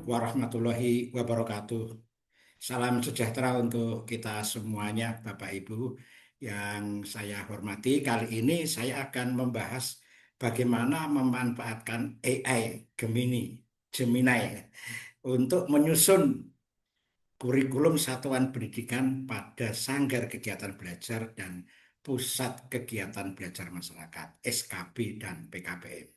warahmatullahi wabarakatuh. Salam sejahtera untuk kita semuanya, Bapak Ibu yang saya hormati. Kali ini saya akan membahas bagaimana memanfaatkan AI Gemini untuk menyusun kurikulum satuan pendidikan pada Sanggar Kegiatan Belajar dan Pusat Kegiatan Belajar Masyarakat (SKB) dan PKBM.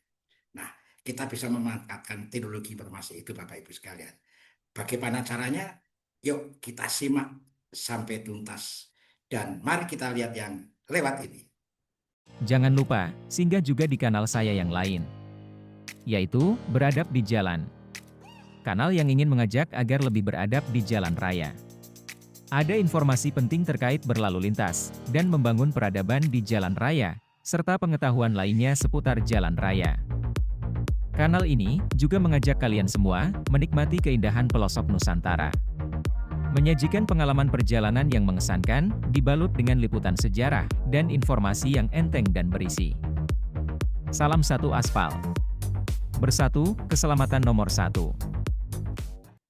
Nah, kita bisa memanfaatkan teknologi informasi itu, Bapak Ibu sekalian. Bagaimana caranya? Yuk kita simak sampai tuntas. Dan mari kita lihat yang lewat ini. Jangan lupa, singgah juga di kanal saya yang lain, yaitu Beradab di Jalan. Kanal yang ingin mengajak agar lebih beradab di jalan raya. Ada informasi penting terkait berlalu lintas, dan membangun peradaban di jalan raya, serta pengetahuan lainnya seputar jalan raya. Kanal ini juga mengajak kalian semua menikmati keindahan pelosok Nusantara. Menyajikan pengalaman perjalanan yang mengesankan, dibalut dengan liputan sejarah, dan informasi yang enteng dan berisi. Salam satu aspal. Bersatu, keselamatan nomor satu.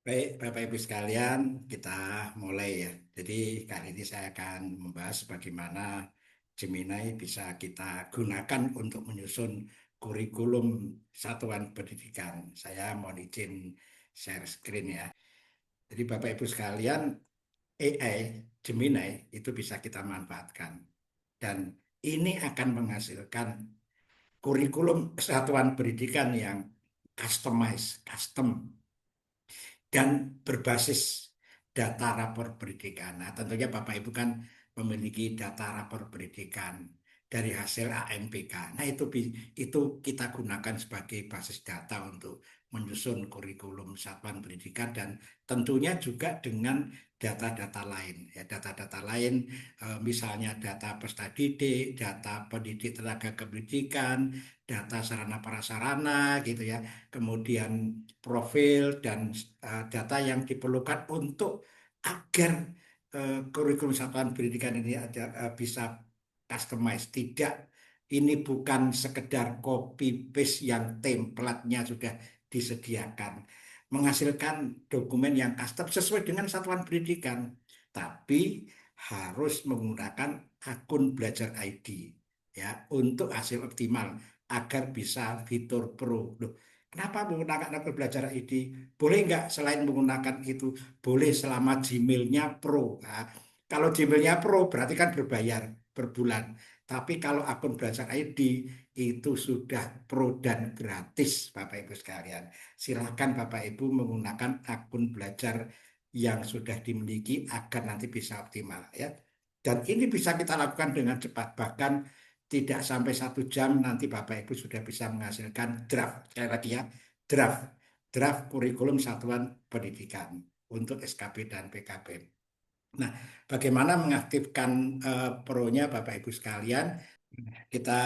Baik, Bapak Ibu sekalian, kita mulai ya. Jadi kali ini saya akan membahas bagaimana Gemini bisa kita gunakan untuk menyusun kurikulum satuan pendidikan. Saya mohon izin share screen ya. Jadi Bapak Ibu sekalian, AI Gemini itu bisa kita manfaatkan. Dan ini akan menghasilkan kurikulum satuan pendidikan yang custom dan berbasis data rapor pendidikan. Nah, tentunya Bapak Ibu kan memiliki data rapor pendidikan dari hasil AMPK. Nah, itu kita gunakan sebagai basis data untuk menyusun kurikulum satuan pendidikan dan tentunya juga dengan data-data lain. Ya, data-data lain misalnya data peserta didik, data pendidik tenaga kependidikan, data sarana prasarana gitu ya. Kemudian profil dan data yang diperlukan untuk agar kurikulum satuan pendidikan ini bisa customize. Tidak, ini bukan sekedar copy paste yang templatenya sudah disediakan. Menghasilkan dokumen yang custom sesuai dengan satuan pendidikan, tapi harus menggunakan akun belajar ID ya untuk hasil optimal agar bisa fitur pro. Loh, kenapa menggunakan akun belajar ID? Boleh nggak selain menggunakan itu? Boleh selama Gmail-nya Pro. Nah, kalau Gmail-nya Pro berarti kan berbayar per bulan. Tapi kalau akun belajar ID itu sudah pro dan gratis, Bapak Ibu sekalian. Silakan Bapak Ibu menggunakan akun belajar yang sudah dimiliki agar nanti bisa optimal ya. Dan ini bisa kita lakukan dengan cepat. Bahkan tidak sampai 1 jam nanti Bapak Ibu sudah bisa menghasilkan draft. Sekali lagi ya, draft. Draft kurikulum satuan pendidikan untuk SKB dan PKB. Nah, bagaimana mengaktifkan pro-nya Bapak Ibu sekalian? Kita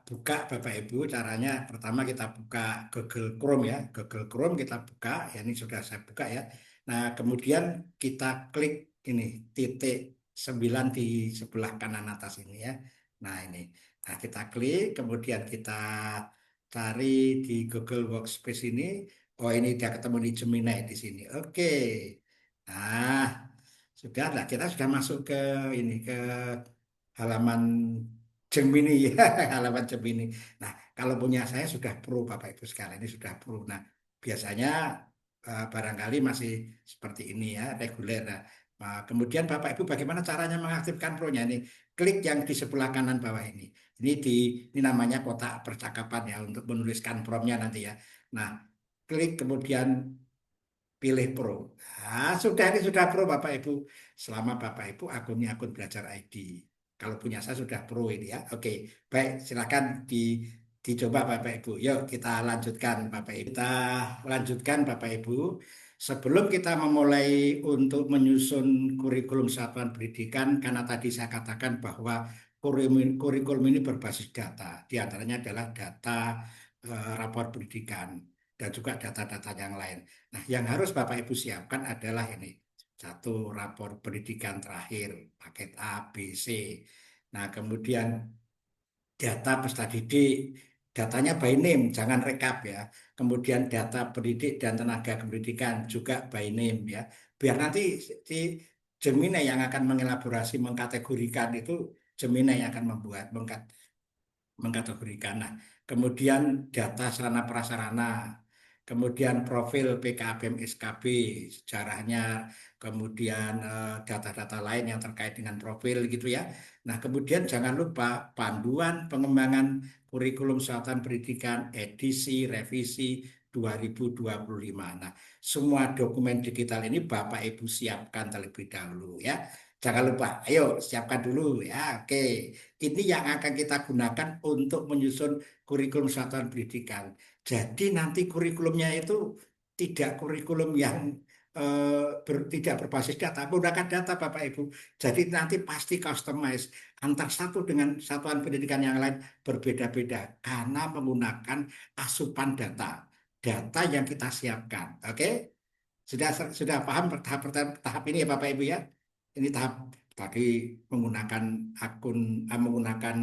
buka Bapak Ibu caranya. Pertama kita buka Google Chrome ya. Google Chrome kita buka, ya ini sudah saya buka ya. Nah, kemudian kita klik ini titik 9 di sebelah kanan atas ini ya. Nah, ini. Nah, kita klik, kemudian kita cari di Google Workspace ini. Oh, ini dia ketemu di Gemini di sini. Oke. Nah, sudah lah, kita sudah masuk ke ini ke halaman Gemini ya, halaman Gemini. Nah, kalau punya saya sudah pro Bapak Ibu sekalian, ini sudah pro. Nah, biasanya barangkali masih seperti ini ya, reguler. Nah, kemudian Bapak Ibu bagaimana caranya mengaktifkan pro-nya ini? Klik yang di sebelah kanan bawah ini. Ini namanya kotak percakapan ya untuk menuliskan promnya nanti ya. Nah, klik kemudian pilih Pro. Nah, sudah ini sudah Pro Bapak Ibu. Selama Bapak Ibu akunnya akun belajar ID. Kalau punya saya sudah Pro ini ya. Oke, baik silakan dicoba Bapak Ibu. Yuk kita lanjutkan Bapak Ibu. Kita lanjutkan Bapak Ibu. Sebelum kita memulai untuk menyusun kurikulum satuan pendidikan, karena tadi saya katakan bahwa kurikulum ini berbasis data. Di antaranya adalah data rapor pendidikan dan juga data-data yang lain. Nah, yang harus Bapak Ibu siapkan adalah ini. Satu, rapor pendidikan terakhir, paket A, B, C. Nah, kemudian data peserta didik, datanya by name, jangan rekap ya. Kemudian data pendidik dan tenaga kependidikan juga by name ya. Biar nanti si Gemini yang akan mengelaborasi, mengkategorikan itu Gemini yang akan membuat, mengkategorikan. Nah, kemudian data sarana prasarana, kemudian profil PKBM SKB, sejarahnya, kemudian data-data lain yang terkait dengan profil gitu ya. Nah, kemudian jangan lupa panduan pengembangan kurikulum satuan pendidikan edisi revisi 2025. Nah, semua dokumen digital ini Bapak Ibu siapkan terlebih dahulu ya. Jangan lupa, ayo siapkan dulu ya. Oke. Ini yang akan kita gunakan untuk menyusun kurikulum satuan pendidikan. Jadi nanti kurikulumnya itu tidak kurikulum yang tidak berbasis data, menggunakan data Bapak Ibu. Jadi nanti pasti customize antar satu dengan satuan pendidikan yang lain berbeda-beda karena menggunakan asupan data, data yang kita siapkan. Oke? Sudah paham tahap ini ya Bapak Ibu ya? Ini tahap tadi menggunakan menggunakan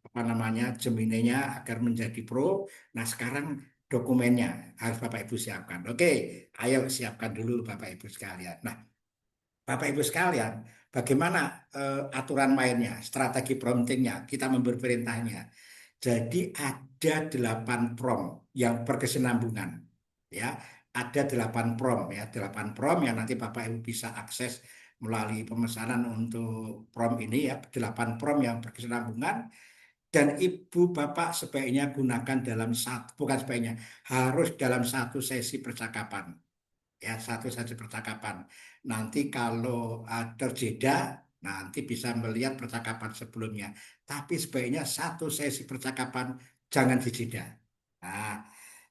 apa namanya Gemini-nya agar menjadi pro. Nah, sekarang dokumennya harus Bapak Ibu siapkan. Oke, ayo siapkan dulu Bapak Ibu sekalian. Nah, Bapak Ibu sekalian, bagaimana aturan mainnya, strategi promptingnya, kita memberi perintahnya. Jadi ada 8 prompt yang berkesinambungan. Ya, ada 8 prompt ya, 8 prompt yang nanti Bapak Ibu bisa akses melalui pemesanan untuk prompt ini ya, 8 prompt yang berkesinambungan dan Ibu Bapak sebaiknya gunakan dalam satu, bukan sebaiknya, harus dalam satu sesi percakapan ya, satu saja percakapan. Nanti kalau terjeda, nanti bisa melihat percakapan sebelumnya. Tapi sebaiknya satu sesi percakapan jangan dijeda. Nah,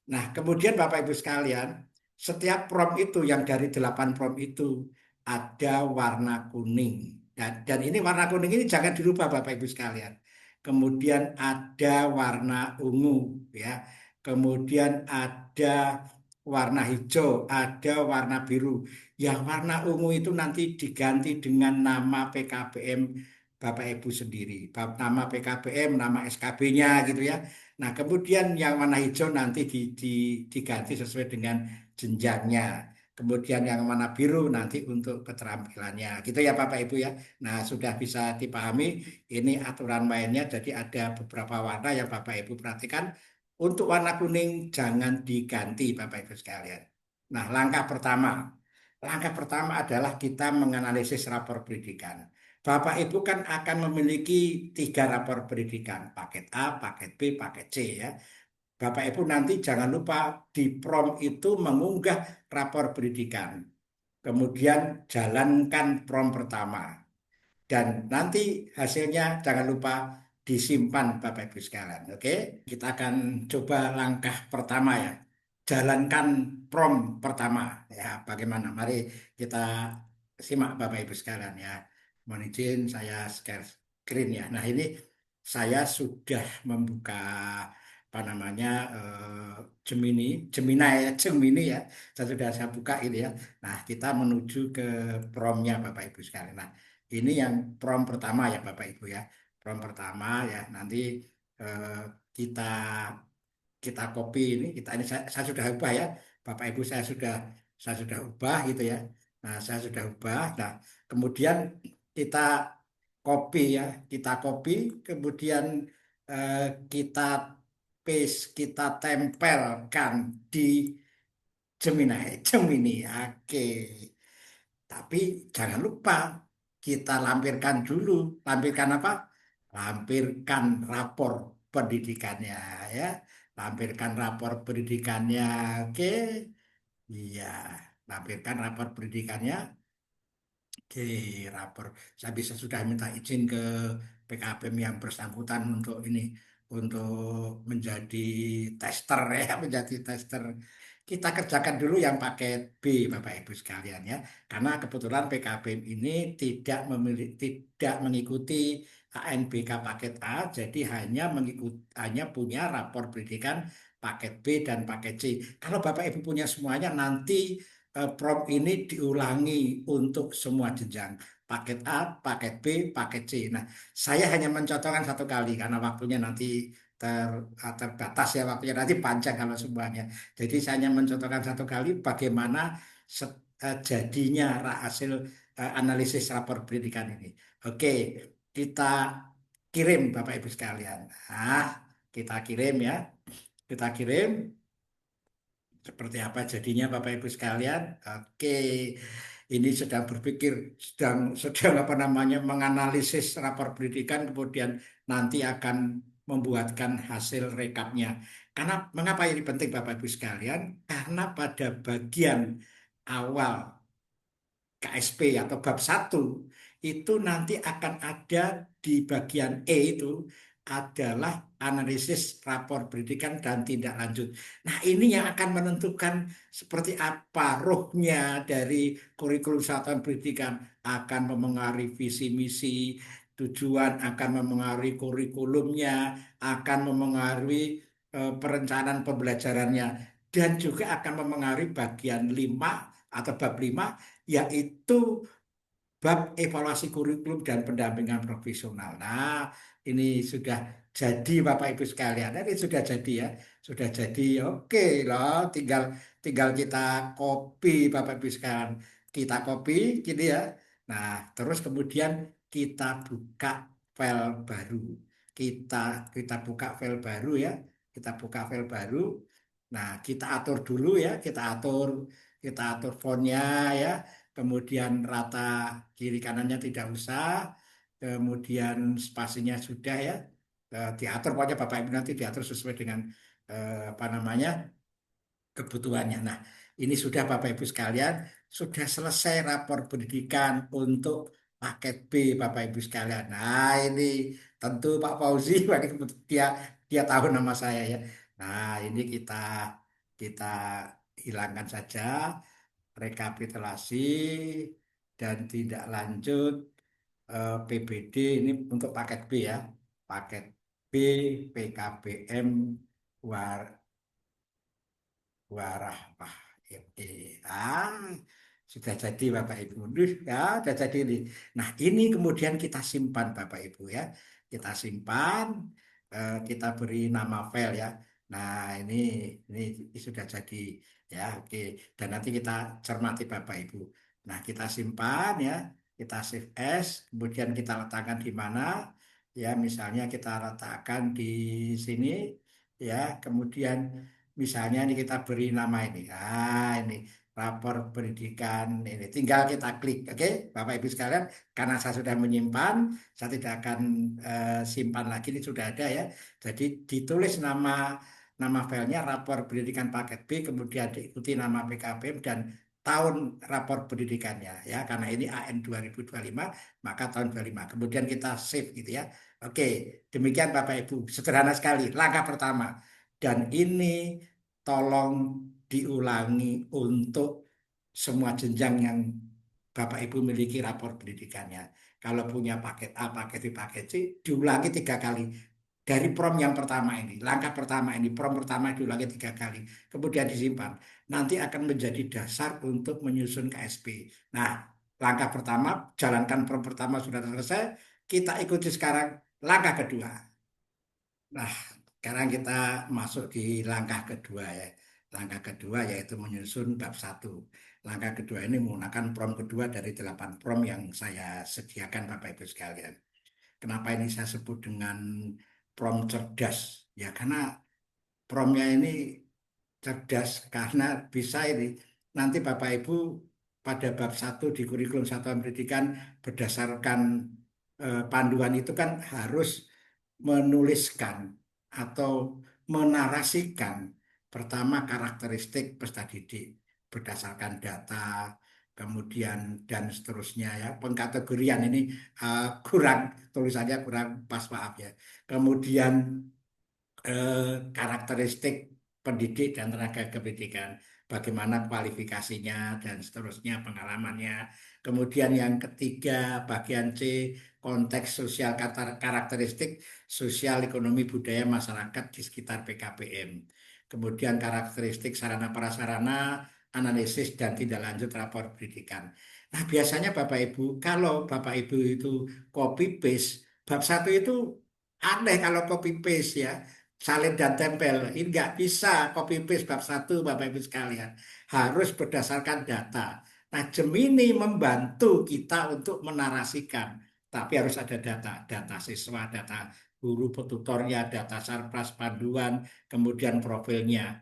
nah, kemudian Bapak Ibu sekalian, setiap prompt itu yang dari 8 prompt itu ada warna kuning. Dan ini warna kuning ini jangan dirubah Bapak Ibu sekalian. Kemudian ada warna ungu ya. Kemudian ada warna hijau, ada warna biru. Yang warna ungu itu nanti diganti dengan nama PKBM Bapak Ibu sendiri. Nama PKBM, nama SKB-nya gitu ya. Nah, kemudian yang warna hijau nanti diganti sesuai dengan jenjangnya. Kemudian yang warna biru nanti untuk keterampilannya. Gitu ya Bapak Ibu ya. Nah, sudah bisa dipahami ini aturan mainnya. Jadi ada beberapa warna yang Bapak Ibu perhatikan. Untuk warna kuning jangan diganti Bapak Ibu sekalian. Nah, langkah pertama adalah kita menganalisis rapor pendidikan. Bapak Ibu kan akan memiliki 3 rapor pendidikan, paket A, paket B, paket C ya. Bapak Ibu nanti jangan lupa di prompt itu mengunggah rapor pendidikan. Kemudian jalankan prompt pertama. Dan nanti hasilnya jangan lupa disimpan Bapak Ibu sekalian. Oke, kita akan coba langkah pertama ya. Jalankan prompt pertama. Ya, bagaimana? Mari kita simak Bapak Ibu sekalian ya. Mohon izin saya share screen ya. Nah, ini saya sudah membuka apa namanya Gemini, Gemini ya. Saya buka ini ya. Nah, kita menuju ke promptnya Bapak Ibu sekalian. Nah, ini yang prompt pertama ya Bapak Ibu ya. Prompt pertama ya nanti eh, kita kita copy ini saya sudah ubah ya. Bapak Ibu saya sudah ubah gitu ya. Nah, saya sudah ubah. Nah, kemudian kita copy ya, kita copy kemudian eh, kita paste, kita tempelkan di Gemini. Oke. Tapi jangan lupa kita lampirkan dulu. Lampirkan apa? Lampirkan rapor pendidikannya ya. Lampirkan rapor pendidikannya. Oke. Iya, lampirkan rapor pendidikannya. Oke, rapor. Saya bisa sudah minta izin ke PKBM yang bersangkutan untuk ini, untuk menjadi tester ya, menjadi tester. Kita kerjakan dulu yang paket B, Bapak Ibu sekalian ya, karena kebetulan PKBM ini tidak mengikuti ANBK paket A, jadi hanya punya rapor pendidikan paket B dan paket C. Kalau Bapak Ibu punya semuanya, nanti prompt ini diulangi untuk semua jenjang. Paket A, paket B, paket C. Nah, saya hanya mencontohkan satu kali karena waktunya nanti terbatas ya waktunya, nanti panjang kalau semuanya. Jadi saya hanya mencontohkan satu kali bagaimana jadinya hasil analisis rapor pendidikan ini. Oke, kita kirim Bapak Ibu sekalian. Nah, kita kirim ya, kita kirim. Seperti apa jadinya Bapak Ibu sekalian? Oke, ini sedang berpikir, sedang apa namanya menganalisis rapor pendidikan, kemudian nanti akan membuatkan hasil rekapnya. Karena mengapa ini penting Bapak Ibu sekalian? Karena pada bagian awal KSP atau bab satu itu nanti akan ada di bagian E itu adalah analisis rapor pendidikan dan tindak lanjut. Nah, ini yang akan menentukan seperti apa rohnya dari kurikulum satuan pendidikan, akan memengaruhi visi misi, tujuan, akan memengaruhi kurikulumnya, akan memengaruhi perencanaan pembelajarannya, dan juga akan memengaruhi bagian 5 atau bab 5, yaitu bab evaluasi kurikulum dan pendampingan profesional. Nah, ini sudah jadi Bapak Ibu sekalian. Ini sudah jadi ya. Sudah jadi. Oke loh, tinggal tinggal kita copy Bapak Ibu sekalian. Kita copy gini ya. Nah, terus kemudian kita buka file baru. Kita kita buka file baru ya. Kita buka file baru. Nah, kita atur dulu ya, kita atur fontnya ya, kemudian rata kiri kanannya tidak usah, kemudian spasinya sudah ya. Diatur pokoknya Bapak Ibu nanti diatur sesuai dengan apa namanya kebutuhannya. Nah, ini sudah Bapak Ibu sekalian, sudah selesai rapor pendidikan untuk paket B Bapak Ibu sekalian. Nah, ini tentu Pak Fauzi, dia dia tahu nama saya ya. Nah, ini kita hilangkan saja rekapitulasi dan tidak lanjut PBD ini untuk paket B ya. Paket B PKBM war Warahmah. Oke. Ah, sudah jadi Bapak Ibu. Duh, ya, sudah jadi ini. Nah, ini kemudian kita simpan Bapak Ibu ya. Kita simpan, kita beri nama file ya. Nah, ini sudah jadi ya. Oke. Dan nanti kita cermati Bapak Ibu. Nah, kita simpan ya. Kita save as, kemudian kita letakkan di mana? Ya, misalnya kita letakkan di sini ya. Kemudian misalnya ini kita beri nama ini. Ah, ini rapor pendidikan ini. Tinggal kita klik. Oke, Bapak Ibu sekalian, karena saya sudah menyimpan, saya tidak akan simpan lagi, ini sudah ada ya. Jadi ditulis nama filenya rapor pendidikan paket B, kemudian diikuti nama PKBM dan tahun rapor pendidikannya ya. Karena ini AN 2025, maka tahun 25. Kemudian kita save gitu ya. Oke, demikian Bapak Ibu. Sederhana sekali. Langkah pertama. Dan ini tolong diulangi untuk semua jenjang yang Bapak Ibu miliki rapor pendidikannya. Kalau punya paket A, paket B, paket C, diulangi 3 kali. Dari prom yang pertama ini, langkah pertama ini, prom pertama diulangi 3 kali. Kemudian disimpan. Nanti akan menjadi dasar untuk menyusun KSP. Nah, langkah pertama, jalankan prom pertama sudah selesai. Kita ikuti sekarang langkah kedua. Nah, sekarang kita masuk di langkah kedua ya. Langkah kedua yaitu menyusun bab satu. Langkah kedua ini menggunakan prom kedua dari 8 prom yang saya sediakan Bapak Ibu sekalian. Kenapa ini saya sebut dengan prom cerdas? Ya karena promnya ini cerdas karena bisa ini nanti Bapak Ibu pada bab satu di kurikulum satuan pendidikan berdasarkan panduan itu kan harus menuliskan atau menarasikan pertama karakteristik peserta didik berdasarkan data, kemudian dan seterusnya ya. Pengkategorian ini kurang tulisannya kurang pas maaf ya. Kemudian karakteristik pendidik dan tenaga kependidikan, bagaimana kualifikasinya dan seterusnya, pengalamannya. Kemudian yang ketiga, bagian C, konteks sosial karakteristik sosial ekonomi budaya masyarakat di sekitar PKBM. Kemudian karakteristik sarana prasarana, analisis dan tindak lanjut rapor pendidikan. Nah, biasanya Bapak Ibu, kalau Bapak Ibu itu copy paste, bab satu itu aneh kalau copy paste ya. salin dan tempel. Ini nggak bisa copy paste bab satu, Bapak Ibu sekalian. Harus berdasarkan data. Nah, Gemini membantu kita untuk menarasikan, tapi harus ada data, data siswa, data guru petutornya, data sarpras panduan, kemudian profilnya.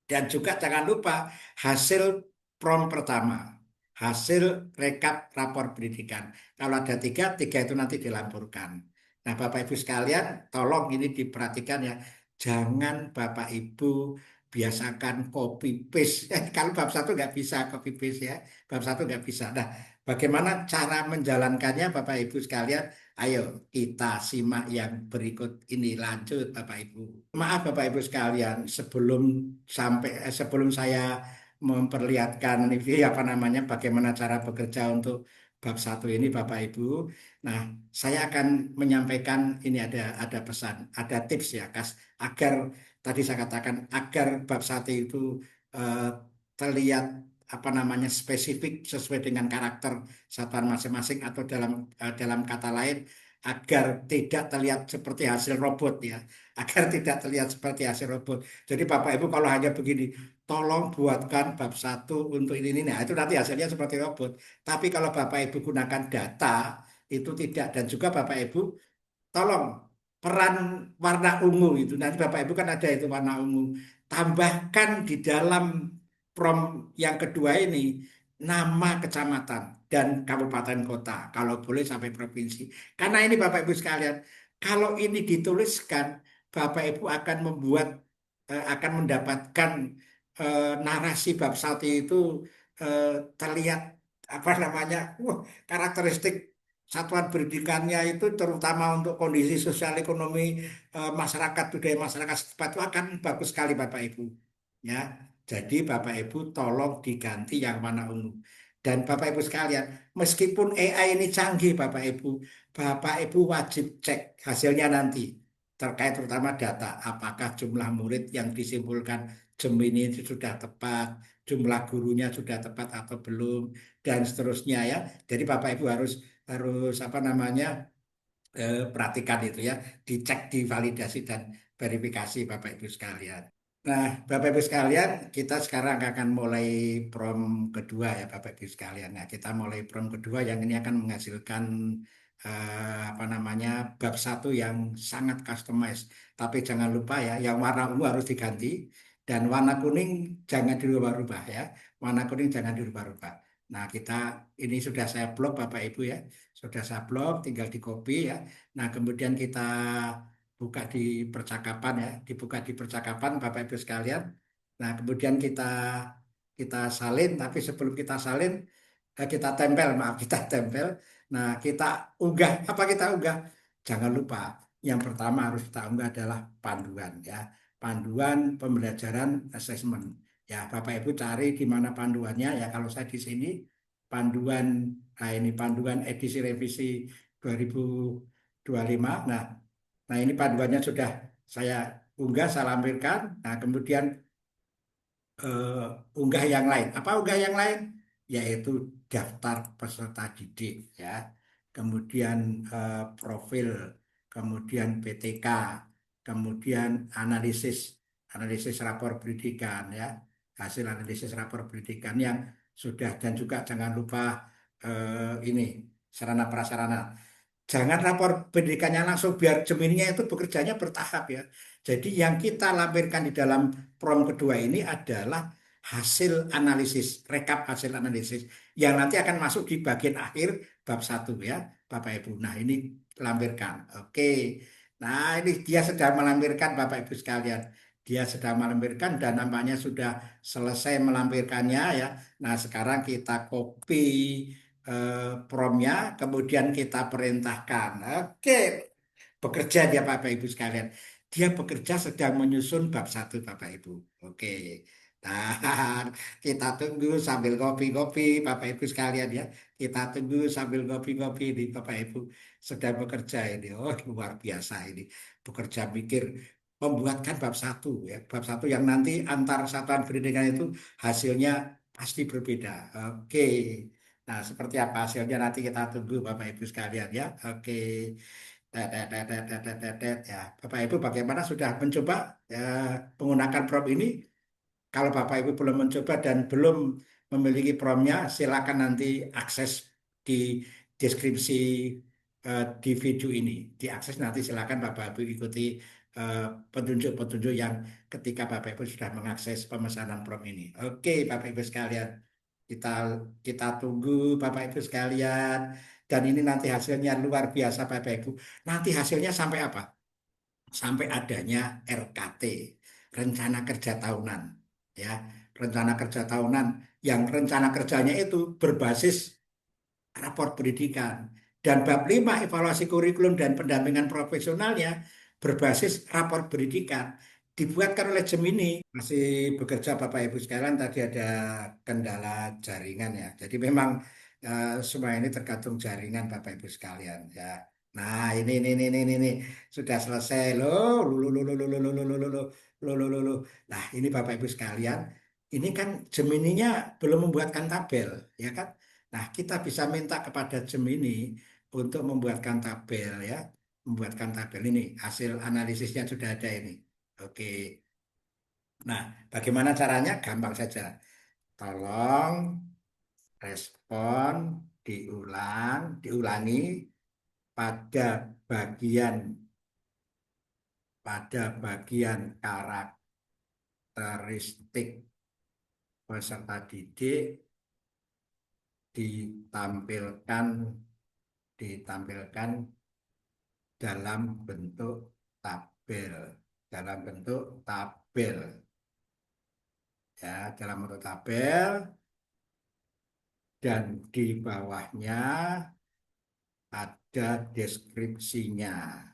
Dan juga jangan lupa hasil prom pertama, hasil rekap rapor pendidikan. Kalau ada tiga, tiga itu nanti dilaporkan. Nah, Bapak Ibu sekalian, tolong ini diperhatikan ya. Jangan Bapak Ibu biasakan copy paste. Kalau bab satu nggak bisa copy paste ya, bab satu nggak bisa. Nah, bagaimana cara menjalankannya Bapak Ibu sekalian? Ayo kita simak yang berikut ini. Lanjut Bapak Ibu. Maaf Bapak Ibu sekalian, sebelum saya memperlihatkan ini apa namanya bagaimana cara bekerja untuk bab satu ini Bapak Ibu. Nah, saya akan menyampaikan ini ada pesan, ada tips ya, Kas, agar tadi saya katakan agar bab satu itu eh, terlihat apa namanya spesifik sesuai dengan karakter satuan masing-masing atau dalam kata lain agar tidak terlihat seperti hasil robot ya, agar tidak terlihat seperti hasil robot. Jadi Bapak Ibu kalau hanya begini, tolong buatkan bab satu untuk ini, nah itu nanti hasilnya seperti robot. Tapi kalau Bapak Ibu gunakan data, itu tidak. Dan juga Bapak Ibu, tolong peran warna ungu itu. Nanti Bapak Ibu kan ada itu warna ungu. Tambahkan di dalam prompt yang kedua ini nama kecamatan dan kabupaten kota. Kalau boleh sampai provinsi. Karena ini Bapak Ibu sekalian, kalau ini dituliskan, Bapak Ibu akan akan mendapatkan narasi bab satu itu eh, terlihat apa namanya, karakteristik satuan pendidikannya itu terutama untuk kondisi sosial ekonomi masyarakat budaya masyarakat setempat itu akan bagus sekali Bapak Ibu ya. Jadi Bapak Ibu tolong diganti yang warna ungu. Dan Bapak Ibu sekalian, meskipun AI ini canggih Bapak Ibu wajib cek hasilnya nanti terkait terutama data apakah jumlah murid yang disimpulkan Gemini itu sudah tepat, jumlah gurunya sudah tepat atau belum, dan seterusnya ya. Jadi Bapak Ibu harus harus apa namanya perhatikan itu ya, dicek, divalidasi dan verifikasi Bapak Ibu sekalian. Nah, Bapak Ibu sekalian, kita sekarang akan mulai prom kedua ya Bapak Ibu sekalian. Nah, kita mulai prom kedua yang ini akan menghasilkan apa namanya bab satu yang sangat customized. Tapi jangan lupa ya, yang warna ungu harus diganti dan warna kuning jangan dirubah-rubah ya. Warna kuning jangan dirubah-rubah. Nah, kita ini sudah saya blok Bapak Ibu ya. Sudah saya blok, tinggal di copy ya. Nah, kemudian kita buka di percakapan ya, dibuka di percakapan Bapak Ibu sekalian. Nah, kemudian kita kita salin, tapi sebelum kita salin kita tempel, maaf kita tempel. Nah, kita unggah, apa kita unggah? Jangan lupa, yang pertama harus kita unggah adalah panduan ya. Panduan pembelajaran asesmen. Ya, Bapak Ibu cari di mana panduannya ya. Kalau saya di sini panduan, nah ini panduan edisi revisi 2025. Nah, ini panduannya sudah saya unggah, saya lampirkan. Nah, kemudian eh, unggah yang lain. Apa unggah yang lain? Yaitu daftar peserta didik ya. Kemudian profil, kemudian PTK, kemudian analisis analisis rapor pendidikan ya. Hasil analisis rapor pendidikan yang sudah dan juga jangan lupa ini sarana prasarana. Jangan rapor pendidikannya langsung biar Gemininya itu bekerjanya bertahap ya. Jadi yang kita lampirkan di dalam prom kedua ini adalah hasil analisis, rekap hasil analisis yang nanti akan masuk di bagian akhir bab satu ya, Bapak Ibu. Nah, ini lampirkan. Oke. Nah, ini dia sedang melampirkan Bapak Ibu sekalian. Dia sedang melampirkan dan nampaknya sudah selesai melampirkannya ya. Nah, sekarang kita copy promnya, kemudian kita perintahkan. Oke, bekerja dia Bapak Ibu sekalian. Dia bekerja sedang menyusun bab satu Bapak Ibu. Oke. Nah, kita tunggu sambil kopi-kopi Bapak Ibu sekalian ya. Kita tunggu sambil kopi-kopi di Bapak Ibu sedang bekerja ini. Oh, luar biasa ini. Bekerja mikir membuatkan bab satu ya. Bab satu yang nanti antar satuan pendidikan itu hasilnya pasti berbeda. Oke. Nah, seperti apa hasilnya nanti kita tunggu Bapak Ibu sekalian ya. Oke. Ya, Bapak Ibu bagaimana sudah mencoba ya, menggunakan prompt ini? Kalau Bapak Ibu belum mencoba dan belum memiliki promnya, silakan nanti akses di deskripsi di video ini. Diakses nanti silakan Bapak Ibu ikuti eh, petunjuk-petunjuk yang ketika Bapak Ibu sudah mengakses pemesanan prom ini. Oke, Bapak Ibu sekalian, kita kita tunggu Bapak Ibu sekalian. Dan ini nanti hasilnya luar biasa Bapak Ibu. Nanti hasilnya sampai apa? Sampai adanya RKT, rencana kerja tahunan, ya, rencana kerja tahunan yang rencana kerjanya itu berbasis raport pendidikan dan bab 5 evaluasi kurikulum dan pendampingan profesionalnya berbasis raport pendidikan dibuatkan oleh Gemini. Masih bekerja Bapak Ibu sekalian, tadi ada kendala jaringan ya. Jadi memang semua ini tergantung jaringan Bapak Ibu sekalian ya. Nah, ini sudah selesai loh. Loh. Nah, ini Bapak Ibu sekalian, ini kan Gemininya belum membuatkan tabel, ya kan? Nah, kita bisa minta kepada Gemini untuk membuatkan tabel ya, membuatkan tabel ini. Hasil analisisnya sudah ada ini. Oke. Nah, bagaimana caranya? Gampang saja. Tolong respon diulangi pada bagian karakteristik peserta didik ditampilkan ditampilkan dalam bentuk tabel, dalam bentuk tabel ya, dalam bentuk tabel dan di bawahnya ada deskripsinya.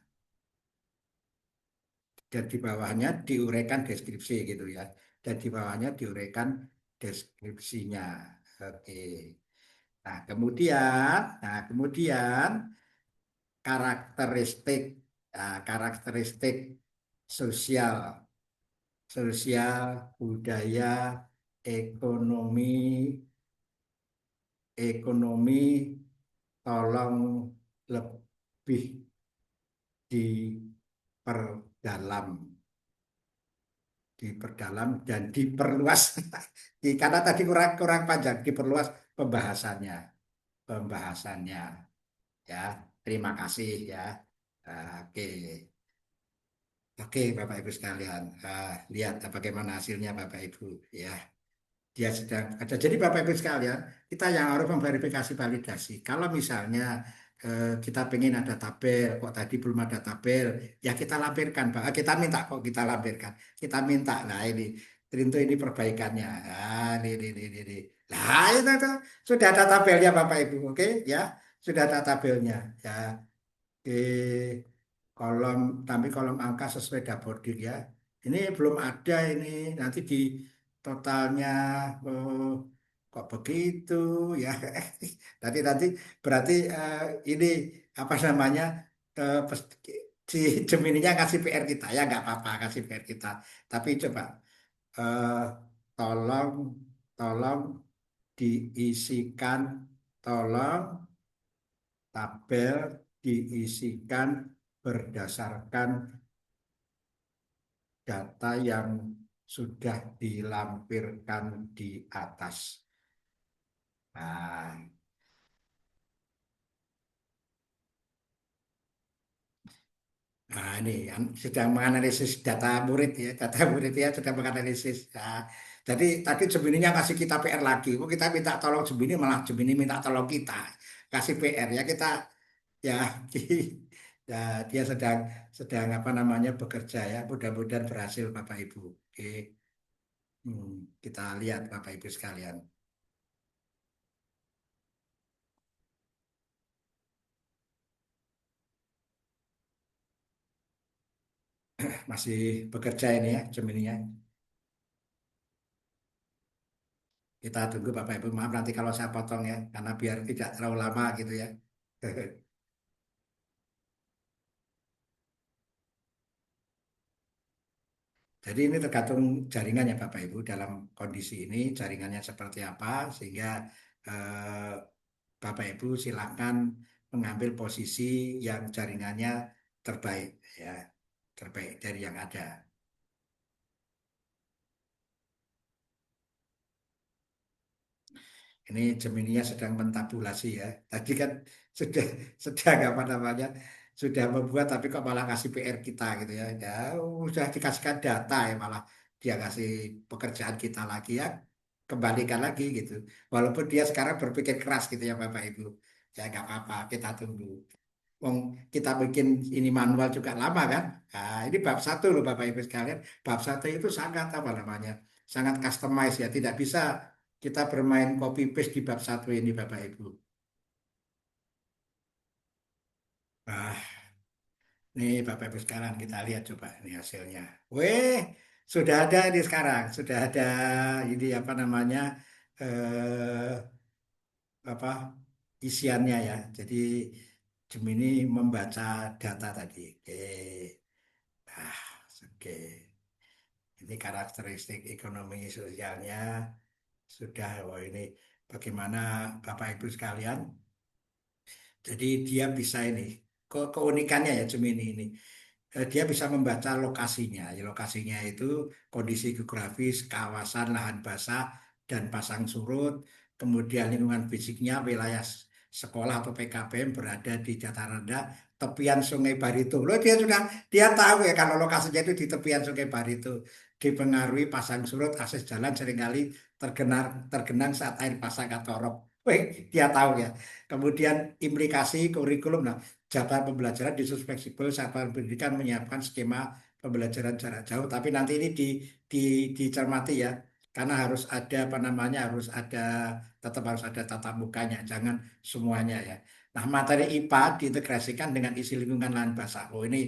Dan di bawahnya diuraikan deskripsi gitu ya. Dan di bawahnya diuraikan deskripsinya. Oke. Nah kemudian karakteristik, karakteristik sosial, budaya, ekonomi, ekonomi tolong lebih diperdalam, dan diperluas. Karena tadi kurang kurang panjang, diperluas pembahasannya, pembahasannya. Ya, terima kasih ya. Oke, oke Bapak Ibu sekalian, lihat bagaimana hasilnya Bapak Ibu ya. Dia sedang ada. Jadi Bapak Ibu sekalian, kita yang harus memverifikasi validasi. Kalau misalnya kita pengen ada tabel, kok tadi belum ada tabel, ya kita lampirkan, Pak. Kita minta kok kita lampirkan. Kita minta. Nah ini, Trinto ini perbaikannya. Nah, ini. Nah itu sudah ada tabelnya Bapak Ibu, oke ya, sudah ada tabelnya ya. Di kolom, tapi kolom angka sesuai dapodik ya. Ini belum ada ini, nanti di totalnya, oh, kok begitu ya. Nanti nanti berarti ini apa namanya, si Gemininya ngasih PR kita ya, nggak apa-apa kasih PR kita. Tapi coba eh, tolong tolong diisikan, tolong tabel diisikan berdasarkan data yang sudah dilampirkan di atas. Nah, nah, ini yang sedang menganalisis data murid ya, data murid ya sedang menganalisis. Nah, jadi tadi Gemininya kasih kita PR lagi. Oh, kita minta tolong Gemini, malah Gemini minta tolong kita kasih PR ya, kita ya. Ya, dia sedang sedang apa namanya bekerja ya. Mudah-mudahan berhasil Bapak Ibu. Oke. Kita lihat Bapak Ibu sekalian. Masih bekerja ini ya Gemininya. Kita tunggu Bapak Ibu. Maaf nanti kalau saya potong ya, karena biar tidak terlalu lama gitu ya. Jadi ini tergantung jaringannya Bapak Ibu, dalam kondisi ini jaringannya seperti apa, sehingga eh, Bapak Ibu silakan mengambil posisi yang jaringannya terbaik, ya, terbaik dari yang ada. Ini Gemininya sedang mentabulasi ya. Tadi kan sudah sedang apa namanya, sudah membuat tapi kok malah kasih PR kita gitu ya. Ya sudah dikasihkan data ya malah dia kasih pekerjaan kita lagi ya, kembalikan lagi gitu. Walaupun dia sekarang berpikir keras gitu ya Bapak Ibu. Ya nggak apa-apa, kita tunggu. Wong kita bikin ini manual juga lama kan. Nah, ini bab satu loh Bapak Ibu sekalian. Bab satu itu sangat apa namanya, sangat customize ya. Tidak bisa kita bermain copy paste di bab satu ini Bapak Ibu. Nah, nih Bapak Ibu sekarang kita lihat coba ini hasilnya. Weh, sudah ada ini sekarang. Sudah ada ini apa namanya, apa isiannya ya. Jadi Gemini membaca data tadi. Oke. Ah, oke. Ini karakteristik ekonomi sosialnya sudah. Oh ini bagaimana Bapak Ibu sekalian. Jadi dia bisa ini, keunikannya ya Gemini ini. Dia bisa membaca lokasinya. Ya, lokasinya itu kondisi geografis, kawasan lahan basah dan pasang surut, kemudian lingkungan fisiknya, wilayah sekolah atau PKBM berada di dataran rendah, tepian Sungai Barito. Loh, dia tahu ya kalau lokasinya itu di tepian Sungai Barito. Dipengaruhi pasang surut, akses jalan seringkali tergenang saat air pasang atau rob. Wih, dia tahu ya. Kemudian implikasi kurikulum. Nah, jadwal pembelajaran disusun fleksibel, satuan pendidikan menyiapkan skema pembelajaran jarak jauh, tapi nanti ini di, dicermati ya, karena harus ada apa namanya, tetap harus ada tatap mukanya, jangan semuanya ya. Nah, materi IPA diintegrasikan dengan isi lingkungan lahan basah. Oh, ini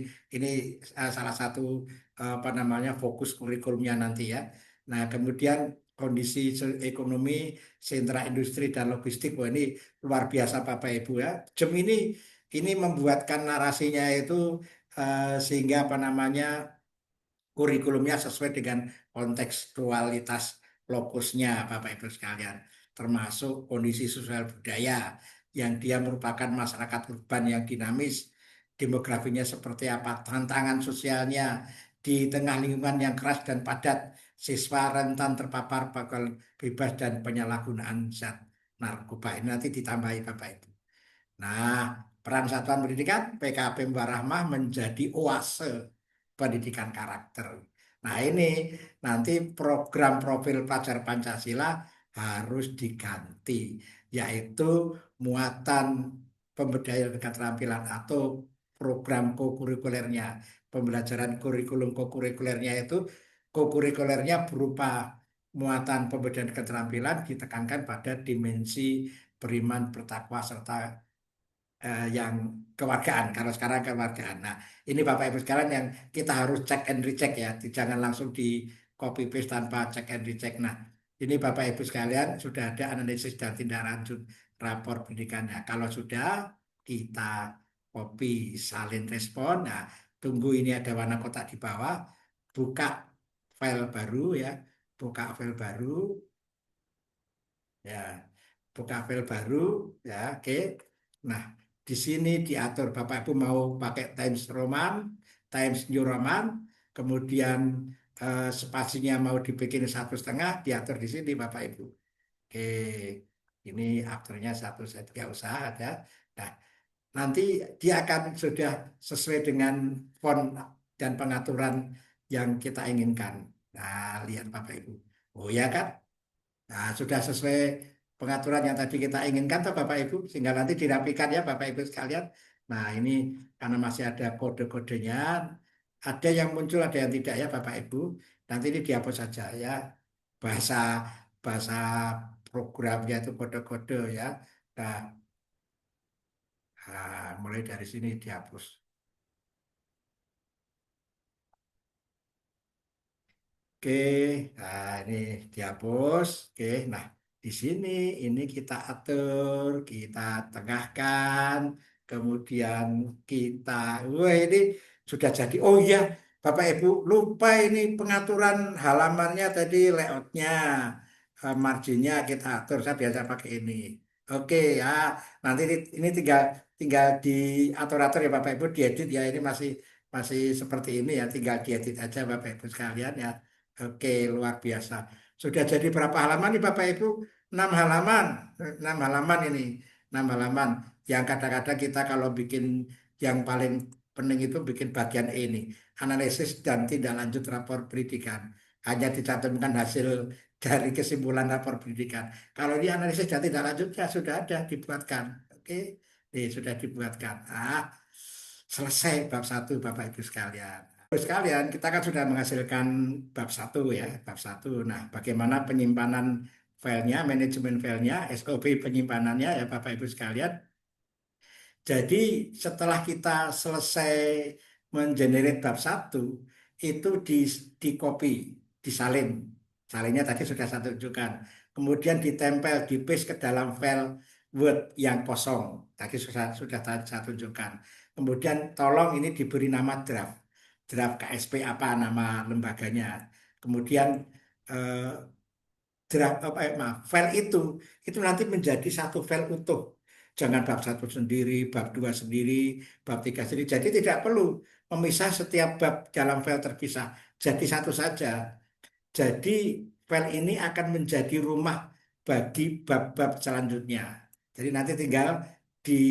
salah satu apa namanya fokus kurikulumnya nanti ya. Nah, kemudian kondisi ekonomi, sentra industri dan logistik. Wah, ini luar biasa Bapak Ibu ya. Ini membuatkan narasinya itu sehingga apa namanya kurikulumnya sesuai dengan kontekstualitas lokusnya Bapak Ibu sekalian, termasuk kondisi sosial budaya yang dia merupakan masyarakat urban yang dinamis, demografinya seperti apa, tantangan sosialnya di tengah lingkungan yang keras dan padat, siswa rentan terpapar bakal bebas dan penyalahgunaan zat narkoba. Ini nanti ditambahi Bapak Ibu. Nah, peran satuan pendidikan PKP Mbak Rahmah menjadi oase pendidikan karakter. Nah, ini nanti program profil pelajar Pancasila harus diganti, yaitu muatan pemberdayaan keterampilan atau program kokurikulernya. Pembelajaran kurikulum kokurikulernya itu kokurikulernya berupa muatan pemberdayaan keterampilan ditekankan pada dimensi beriman, bertakwa, serta yang kewargaan. Kalau sekarang kewargaan. Nah, ini Bapak Ibu sekalian yang kita harus cek and recheck ya. Jangan langsung di copy paste tanpa cek and recheck. Nah, ini Bapak Ibu sekalian sudah ada analisis dan tindak lanjut rapor pendidikannya. Kalau sudah, kita copy salin respon. Nah, tunggu ini ada warna kotak di bawah. Buka file baru ya. Buka file baru ya, buka file baru ya, oke. Nah, di sini diatur Bapak Ibu mau pakai Times Roman, Times New Roman, kemudian spasinya mau dibikin 1,5, diatur di sini Bapak Ibu. Oke, ini aktornya satu, saya tidak usah ada. Nah, nanti dia akan sudah sesuai dengan font dan pengaturan yang kita inginkan. Nah, lihat Bapak Ibu. Oh ya kan? Nah, sudah sesuai pengaturan yang tadi kita inginkan toh Bapak Ibu, sehingga nanti dirapikan ya Bapak Ibu sekalian. Nah, ini karena masih ada kode-kodenya, ada yang muncul, ada yang tidak ya Bapak Ibu. Nanti ini dihapus saja ya. Bahasa bahasa programnya itu kode-kode ya. Nah, mulai dari sini dihapus. Oke, nah ini dihapus. Oke, nah di sini ini kita atur, kita tengahkan, kemudian kita, wah ini sudah jadi. Oh iya, Bapak Ibu lupa ini pengaturan halamannya tadi layoutnya, marginnya kita atur. Saya biasa pakai ini. Oke ya, nanti ini tinggal tinggal diatur-atur ya Bapak Ibu, diedit ya, ini masih masih seperti ini ya, tinggal diedit aja Bapak Ibu sekalian ya. Oke, luar biasa. Sudah jadi berapa halaman nih Bapak Ibu? 6 halaman, 6 halaman ini, 6 halaman. Yang kadang-kadang kita kalau bikin yang paling penting itu bikin bagian ini, analisis dan tindak lanjut rapor pendidikan. Hanya dicantumkan hasil dari kesimpulan rapor pendidikan. Kalau dia analisis dan tindak lanjutnya sudah ada dibuatkan. Oke, sudah dibuatkan. Selesai bab 1 Bapak Ibu sekalian. Ibu sekalian, kita kan sudah menghasilkan bab 1 ya, bab 1. Nah, bagaimana penyimpanan filenya, manajemen filenya, SOP penyimpanannya ya Bapak Ibu sekalian. Jadi setelah kita selesai mengenerate bab 1, itu di copy, disalin. Salinnya tadi sudah saya tunjukkan. Kemudian ditempel, di paste ke dalam file Word yang kosong. Tadi sudah saya tunjukkan. Kemudian tolong ini diberi nama draft. Draft KSP apa nama lembaganya. Kemudian eh, draft maaf, file itu nanti menjadi satu file utuh. Jangan bab 1 sendiri, bab 2 sendiri, bab 3 sendiri. Jadi tidak perlu memisah setiap bab dalam file terpisah. Jadi satu saja. Jadi file ini akan menjadi rumah bagi bab-bab selanjutnya. Jadi nanti tinggal di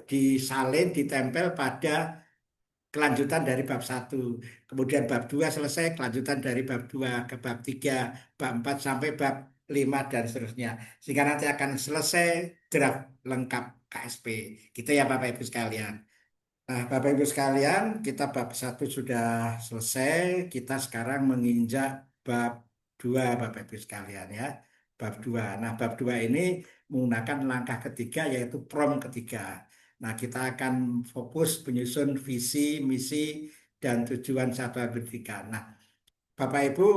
disalin, ditempel pada kelanjutan dari bab 1. Kemudian bab 2 selesai, kelanjutan dari bab 2 ke bab 3, bab 4 sampai bab 5 dan seterusnya. Sehingga nanti akan selesai draft lengkap KSP. Gitu ya Bapak Ibu sekalian. Nah, Bapak Ibu sekalian, kita bab 1 sudah selesai. Kita sekarang menginjak bab 2 Bapak Ibu sekalian ya. Bab 2. Nah, bab 2 ini menggunakan langkah ketiga yaitu prom ketiga. Nah, kita akan fokus menyusun visi, misi, dan tujuan satuan pendidikan. Nah, Bapak Ibu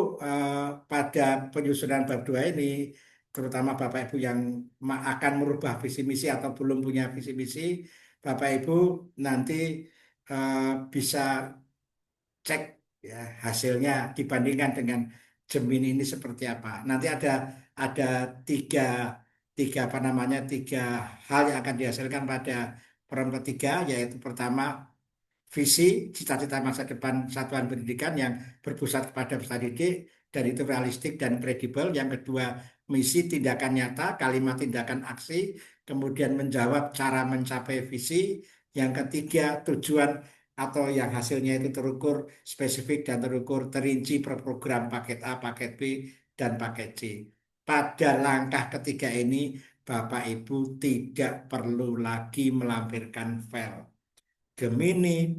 pada penyusunan bab 2 ini, terutama Bapak Ibu yang akan merubah visi misi atau belum punya visi misi, Bapak Ibu nanti eh, bisa cek ya hasilnya dibandingkan dengan Gemini ini seperti apa. Nanti ada tiga tiga apa namanya tiga hal yang akan dihasilkan pada peron ketiga, yaitu pertama visi cita-cita masa depan satuan pendidikan yang berpusat kepada peserta didik dan itu realistik dan kredibel. Yang kedua, misi tindakan nyata, kalimat tindakan aksi, kemudian menjawab cara mencapai visi. Yang ketiga, tujuan atau yang hasilnya itu terukur, spesifik dan terukur, terinci per program paket A, paket B, dan paket C. Pada langkah ketiga ini, Bapak Ibu tidak perlu lagi melampirkan file. Gemini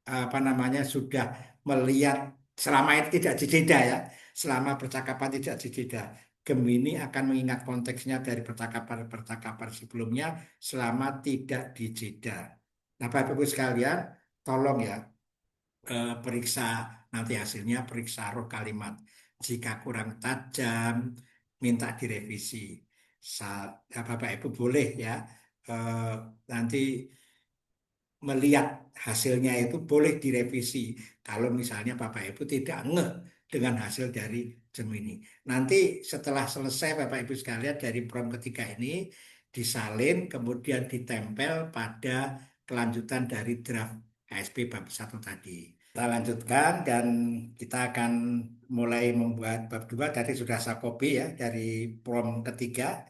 apa namanya sudah melihat selama itu tidak dijeda ya, selama percakapan tidak dijeda. Gemini akan mengingat konteksnya dari percakapan-percakapan sebelumnya selama tidak dijeda. Nah, Bapak Ibu sekalian, tolong ya periksa nanti hasilnya, periksa roh kalimat. Jika kurang tajam, minta direvisi. Bapak Ibu boleh ya eh, nanti melihat hasilnya itu boleh direvisi. Kalau misalnya Bapak Ibu tidak ngeh dengan hasil dari Gemini. Nanti setelah selesai Bapak Ibu sekalian dari prom ketiga ini disalin kemudian ditempel pada kelanjutan dari draft KSP bab 1 tadi. Kita lanjutkan dan kita akan mulai membuat bab 2. Tadi sudah saya copy ya dari prom ketiga.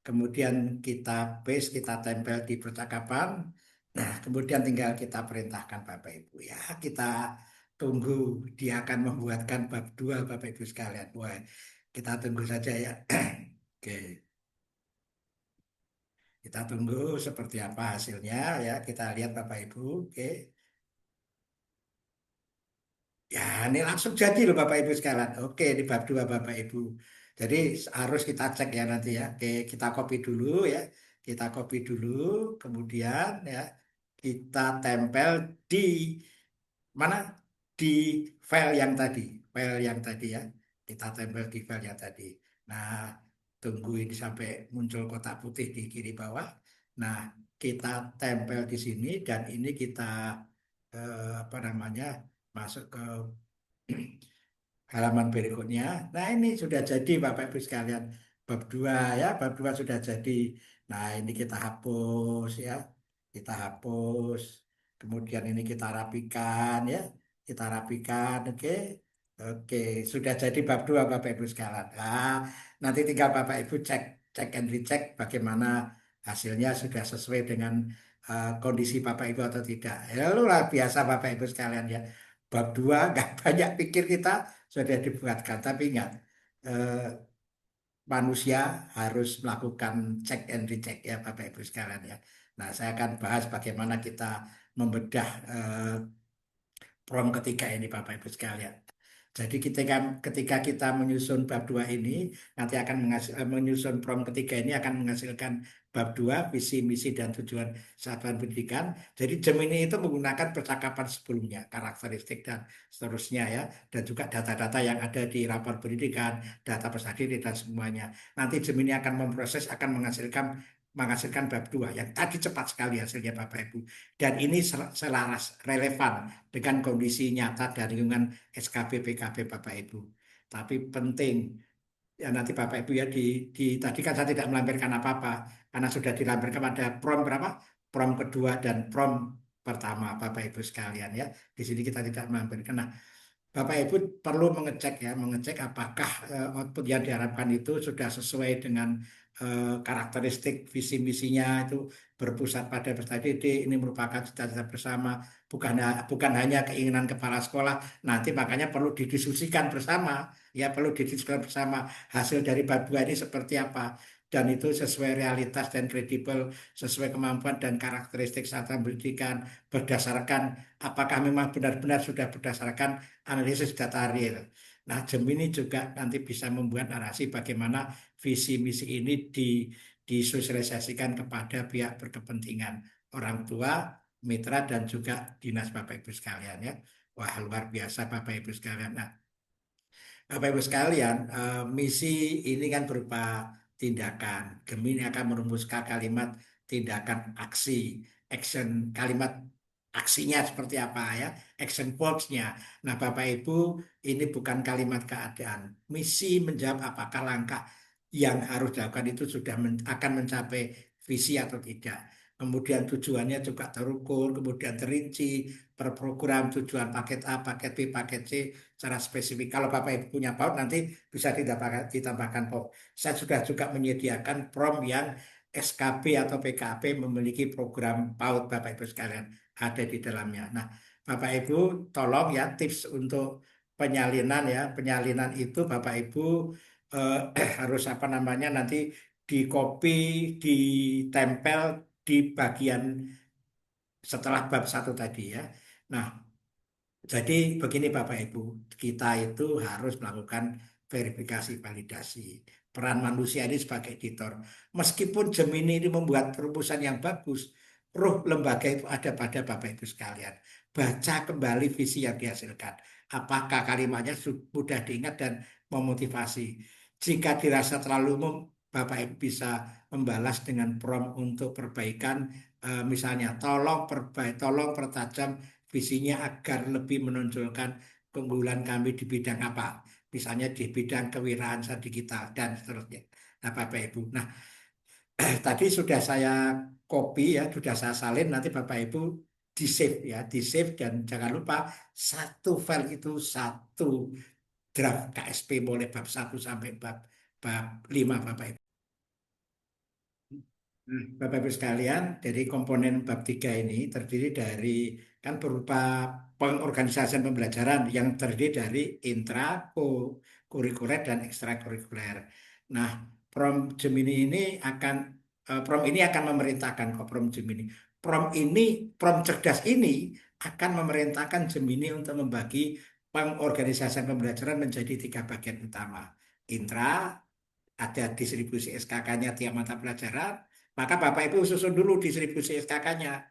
Kemudian kita paste, kita tempel di percakapan. Nah, kemudian tinggal kita perintahkan Bapak Ibu ya, kita tunggu dia akan membuatkan bab 2 Bapak Ibu sekalian. Wah, kita tunggu saja ya. Oke, kita tunggu seperti apa hasilnya ya. Kita lihat Bapak Ibu. Oke. Ya, ini langsung jadi loh Bapak Ibu sekalian. Oke, di bab 2 Bapak Ibu. Jadi harus kita cek ya nanti ya. Oke, kita copy dulu ya. Kita copy dulu, kemudian ya kita tempel di mana di file yang tadi ya. Kita tempel di file yang tadi. Nah, tunggu ini sampai muncul kotak putih di kiri bawah. Nah, kita tempel di sini dan ini kita apa namanya masuk ke halaman berikutnya. Nah, ini sudah jadi Bapak Ibu sekalian. bab 2 ya, bab 2 sudah jadi. Nah, ini kita hapus ya. Kita hapus. Kemudian ini kita rapikan ya. Kita rapikan, oke. Oke, sudah jadi bab 2 Bapak Ibu sekalian. Nah, nanti tinggal Bapak Ibu cek cek and recheck bagaimana hasilnya sudah sesuai dengan kondisi Bapak Ibu atau tidak. Ya, luar biasa Bapak Ibu sekalian ya. Bab 2 nggak banyak pikir kita sudah dibuatkan, tapi ingat eh, manusia harus melakukan check and recheck ya Bapak Ibu sekalian ya. Nah, saya akan bahas bagaimana kita membedah prom ketiga ini Bapak Ibu sekalian. Jadi ketika ketika kita menyusun bab 2 ini nanti akan menyusun prom ketiga ini akan menghasilkan bab 2 visi misi dan tujuan satuan pendidikan. Jadi Gemini itu menggunakan percakapan sebelumnya, karakteristik dan seterusnya ya, dan juga data-data yang ada di rapor pendidikan, data peserta didik dan semuanya. Nanti Gemini akan memproses akan menghasilkan bab 2 yang tadi cepat sekali hasilnya Bapak Ibu. Dan ini selaras relevan dengan kondisi nyata dari lingkungan SKB PKB Bapak Ibu. Tapi penting ya nanti Bapak Ibu ya tadi kan saya tidak melampirkan apa-apa karena sudah dilampirkan pada prom berapa? Prom kedua dan prom pertama Bapak Ibu sekalian ya. Di sini kita tidak melampirkan. Nah, Bapak Ibu perlu mengecek ya, mengecek apakah output yang diharapkan itu sudah sesuai dengan karakteristik visi misinya itu berpusat pada peserta didik, ini merupakan cita-cita bersama, bukan hanya keinginan kepala sekolah, nanti makanya perlu didiskusikan bersama, ya perlu didiskusikan bersama hasil dari bab 2 ini seperti apa. Dan itu sesuai realitas dan kredibel, sesuai kemampuan dan karakteristik satuan pendidikan, berdasarkan apakah memang benar-benar sudah berdasarkan analisis data real. Nah, Gemini juga nanti bisa membuat narasi bagaimana visi misi ini disosialisasikan kepada pihak berkepentingan, orang tua, mitra, dan juga dinas Bapak Ibu sekalian ya. Wah, luar biasa Bapak Ibu sekalian. Nah, Bapak Ibu sekalian, misi ini kan berupa tindakan. Gemini akan merumuskan kalimat tindakan aksi, action, kalimat aksinya seperti apa ya, action words-nya. Nah, Bapak Ibu, ini bukan kalimat keadaan. Misi menjawab apakah langkah yang harus dilakukan itu sudah akan mencapai visi atau tidak. Kemudian tujuannya juga terukur, kemudian terinci, per program tujuan paket A, paket B, paket C, secara spesifik. Kalau Bapak Ibu punya PAUD nanti bisa ditambahkan PAUD. Saya sudah juga menyediakan prom yang SKB atau PKB memiliki program PAUD Bapak Ibu sekalian ada di dalamnya. Nah, Bapak Ibu tolong ya tips untuk penyalinan ya. Penyalinan itu Bapak Ibu harus apa namanya nanti di copy, ditempel di bagian setelah bab 1 tadi ya. Nah, jadi begini Bapak Ibu, kita itu harus melakukan verifikasi validasi. Peran manusia ini sebagai editor. Meskipun Gemini ini membuat rumusan yang bagus, ruh lembaga itu ada pada Bapak Ibu sekalian. Baca kembali visi yang dihasilkan. Apakah kalimatnya mudah diingat dan memotivasi. Jika dirasa terlalu umum, Bapak Ibu bisa membalas dengan prompt untuk perbaikan. Misalnya, tolong pertajam visinya agar lebih menonjolkan keunggulan kami di bidang apa. Misalnya di bidang kewirausahaan digital dan seterusnya. Nah, Bapak Ibu. Nah, tadi sudah saya copy ya, sudah saya salin. Nanti Bapak Ibu di save ya, di save dan jangan lupa satu file itu satu draft KSP mulai bab 1 sampai bab bab 5 Bapak Ibu. Bapak Ibu sekalian, dari komponen bab 3 ini terdiri dari kan berupa pengorganisasian pembelajaran yang terdiri dari intra, kurikuler dan ekstrakurikuler. Nah, Prom Gemini ini akan Prom ini akan memerintahkan kok Prom Gemini. Prom cerdas ini akan memerintahkan Gemini untuk membagi pengorganisasian pembelajaran menjadi 3 bagian utama. Intra, ada distribusi SKK-nya tiap mata pelajaran, maka Bapak Ibu susun dulu distribusi SKK-nya,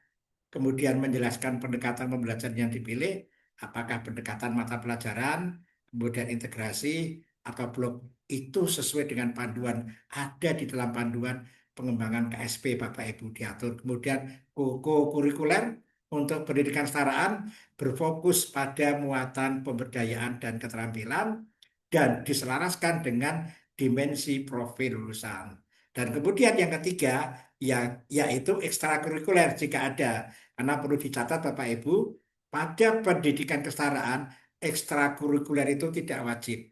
kemudian menjelaskan pendekatan pembelajaran yang dipilih, apakah pendekatan mata pelajaran, kemudian integrasi, atau blok itu sesuai dengan panduan, ada di dalam panduan pengembangan KSP Bapak Ibu diatur. Kemudian kurikuler untuk pendidikan kesetaraan berfokus pada muatan pemberdayaan dan keterampilan dan diselaraskan dengan dimensi profil lulusan. Dan kemudian yang ketiga, ya, yaitu ekstrakurikuler jika ada. Karena perlu dicatat Bapak Ibu, pada pendidikan kesetaraan, ekstrakurikuler itu tidak wajib.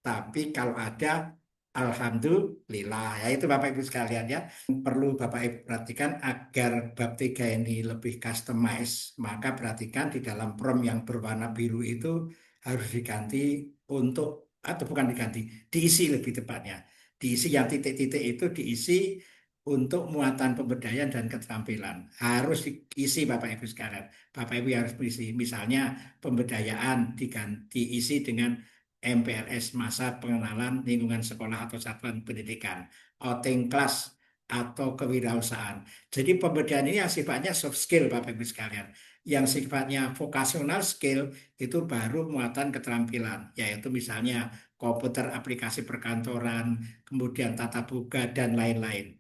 Tapi kalau ada, alhamdulillah. Ya itu Bapak Ibu sekalian ya. Perlu Bapak Ibu perhatikan agar bab 3 ini lebih customize, maka perhatikan di dalam prom yang berwarna biru itu harus diganti untuk, atau bukan diganti, diisi lebih tepatnya. Diisi yang titik-titik itu diisi untuk muatan pemberdayaan dan keterampilan. Harus diisi Bapak Ibu sekalian. Bapak Ibu harus berisi. Misalnya pemberdayaan diisi dengan MPLS, masa pengenalan lingkungan sekolah atau satuan pendidikan, outing kelas atau kewirausahaan. Jadi pemberdayaan ini yang sifatnya soft skill Bapak Ibu sekalian. Yang sifatnya vocational skill itu baru muatan keterampilan, yaitu misalnya komputer, aplikasi perkantoran, kemudian tata boga dan lain-lain.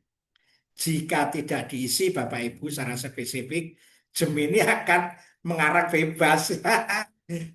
Jika tidak diisi Bapak Ibu secara spesifik, Gemini akan mengarah bebas.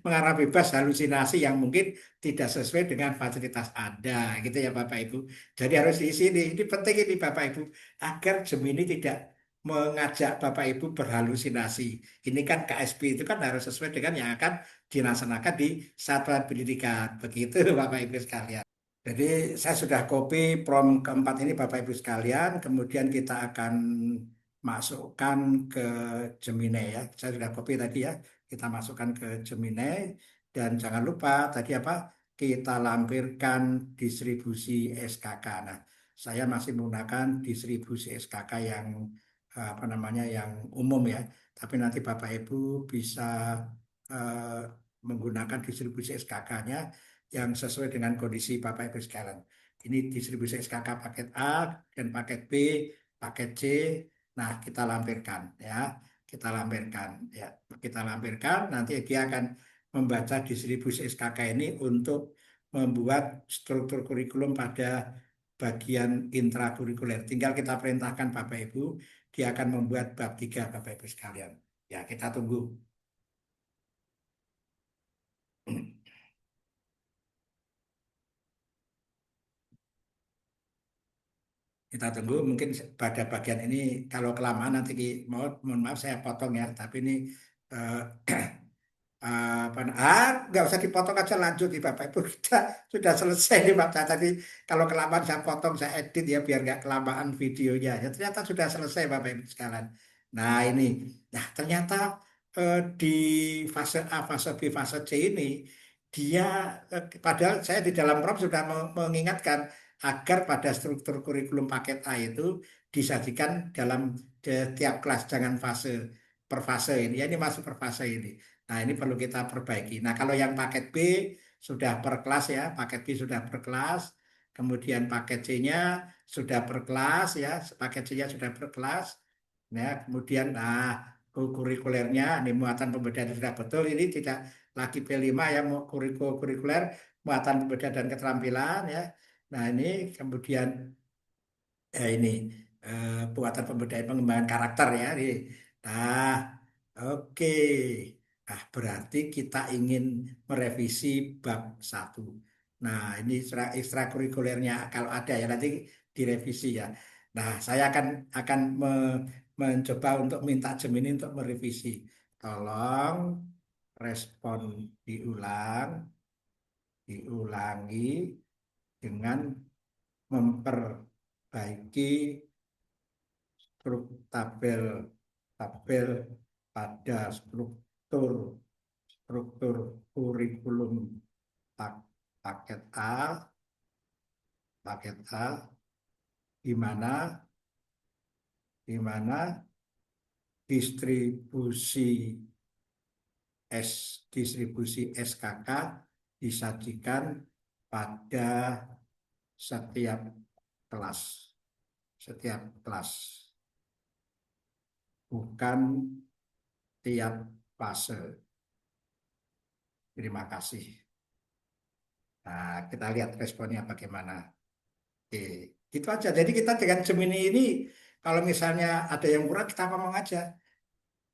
Mengarah bebas halusinasi yang mungkin tidak sesuai dengan fasilitas Anda, gitu ya Bapak Ibu. Jadi harus diisi ini penting ini Bapak Ibu, agar Gemini tidak mengajak Bapak Ibu berhalusinasi. Ini kan KSP itu kan harus sesuai dengan yang akan dilaksanakan di satuan pendidikan. Begitu Bapak Ibu sekalian. Jadi saya sudah copy prom keempat ini Bapak Ibu sekalian, kemudian kita akan masukkan ke Gemini ya. Saya sudah copy tadi ya, kita masukkan ke Gemini dan jangan lupa tadi apa? Kita lampirkan distribusi SKK. Nah, saya masih menggunakan distribusi SKK yang apa namanya yang umum ya. Tapi nanti Bapak Ibu bisa eh, menggunakan distribusi SKK-nya yang sesuai dengan kondisi Bapak Ibu sekalian. Ini distribusi SKK paket A dan paket B, paket C. Nah, kita lampirkan ya. Kita lampirkan ya. Kita lampirkan nanti dia akan membaca distribusi SKK ini untuk membuat struktur kurikulum pada bagian intrakurikuler. Tinggal kita perintahkan Bapak Ibu, dia akan membuat bab 3 Bapak Ibu sekalian. Ya, kita tunggu. Kita tunggu mungkin pada bagian ini kalau kelamaan nanti mohon maaf saya potong ya, tapi ini eh, apa nggak usah dipotong aja lanjut di Bapak Ibu, kita sudah selesai nih Pak. Tadi kalau kelamaan saya potong, saya edit ya biar nggak kelamaan videonya ya, ternyata sudah selesai Bapak Ibu sekalian. Nah ini, nah ternyata di fase A, fase B, fase C ini dia padahal saya di dalam prompt sudah mengingatkan agar pada struktur kurikulum paket A itu disajikan dalam tiap kelas, jangan fase per fase ini ya, ini masuk per fase ini. Nah, ini perlu kita perbaiki. Nah, kalau yang paket B sudah per kelas ya, paket B sudah per kelas, kemudian paket C-nya sudah per kelas ya, paket C-nya sudah per kelas. Ya, kemudian kurikulernya, ini muatan pemberdayaan sudah betul, ini tidak lagi P5 ya, mau kurikuler, muatan pemberdayaan dan keterampilan ya. Nah, ini kemudian ini buatan pemberdayaan pengembangan karakter ya. Ini. Nah, oke. Nah, berarti kita ingin merevisi bab satu. Nah, ini ekstrakurikulernya kalau ada ya nanti direvisi ya. Nah, saya akan mencoba untuk minta Gemini untuk merevisi. Tolong respon diulang, diulangi dengan memperbaiki tabel tabel pada struktur struktur kurikulum paket A, paket A di mana distribusi distribusi SKK disajikan pada setiap kelas, setiap kelas, bukan tiap fase. Terima kasih. Nah, kita lihat responnya bagaimana. Oke, gitu aja. Jadi kita dengan Gemini ini, kalau misalnya ada yang kurang, kita ngomong aja.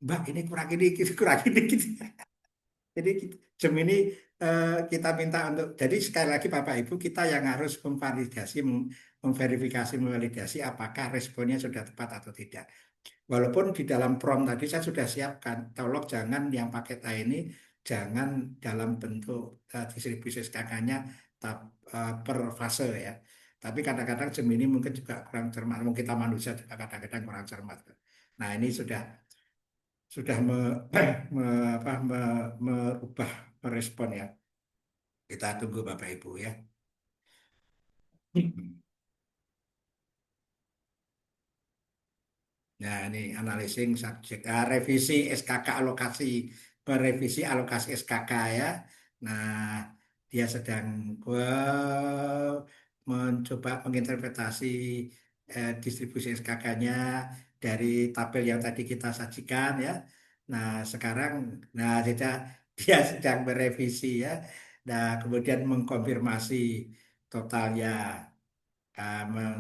Mbak, ini kurang ini, gitu, kurang ini, gitu. Jadi Gemini kita minta untuk, jadi sekali lagi Bapak Ibu, kita yang harus memverifikasi, apakah responnya sudah tepat atau tidak. Walaupun di dalam prompt tadi saya sudah siapkan, tolong jangan yang paket A ini jangan dalam bentuk distribusi SKK-nya per fase ya. Tapi kadang-kadang Gemini mungkin juga kurang cermat, mungkin kita manusia juga kadang-kadang kurang cermat. Nah ini sudah merubah respon ya. Kita tunggu Bapak Ibu ya. Nah, ini analyzing subjek, revisi SKK alokasi, merevisi alokasi SKK ya. Nah, dia sedang mencoba menginterpretasi distribusi SKK-nya dari tabel yang tadi kita sajikan ya. Nah, sekarang, dia, dia sedang merevisi ya. Nah, kemudian mengkonfirmasi totalnya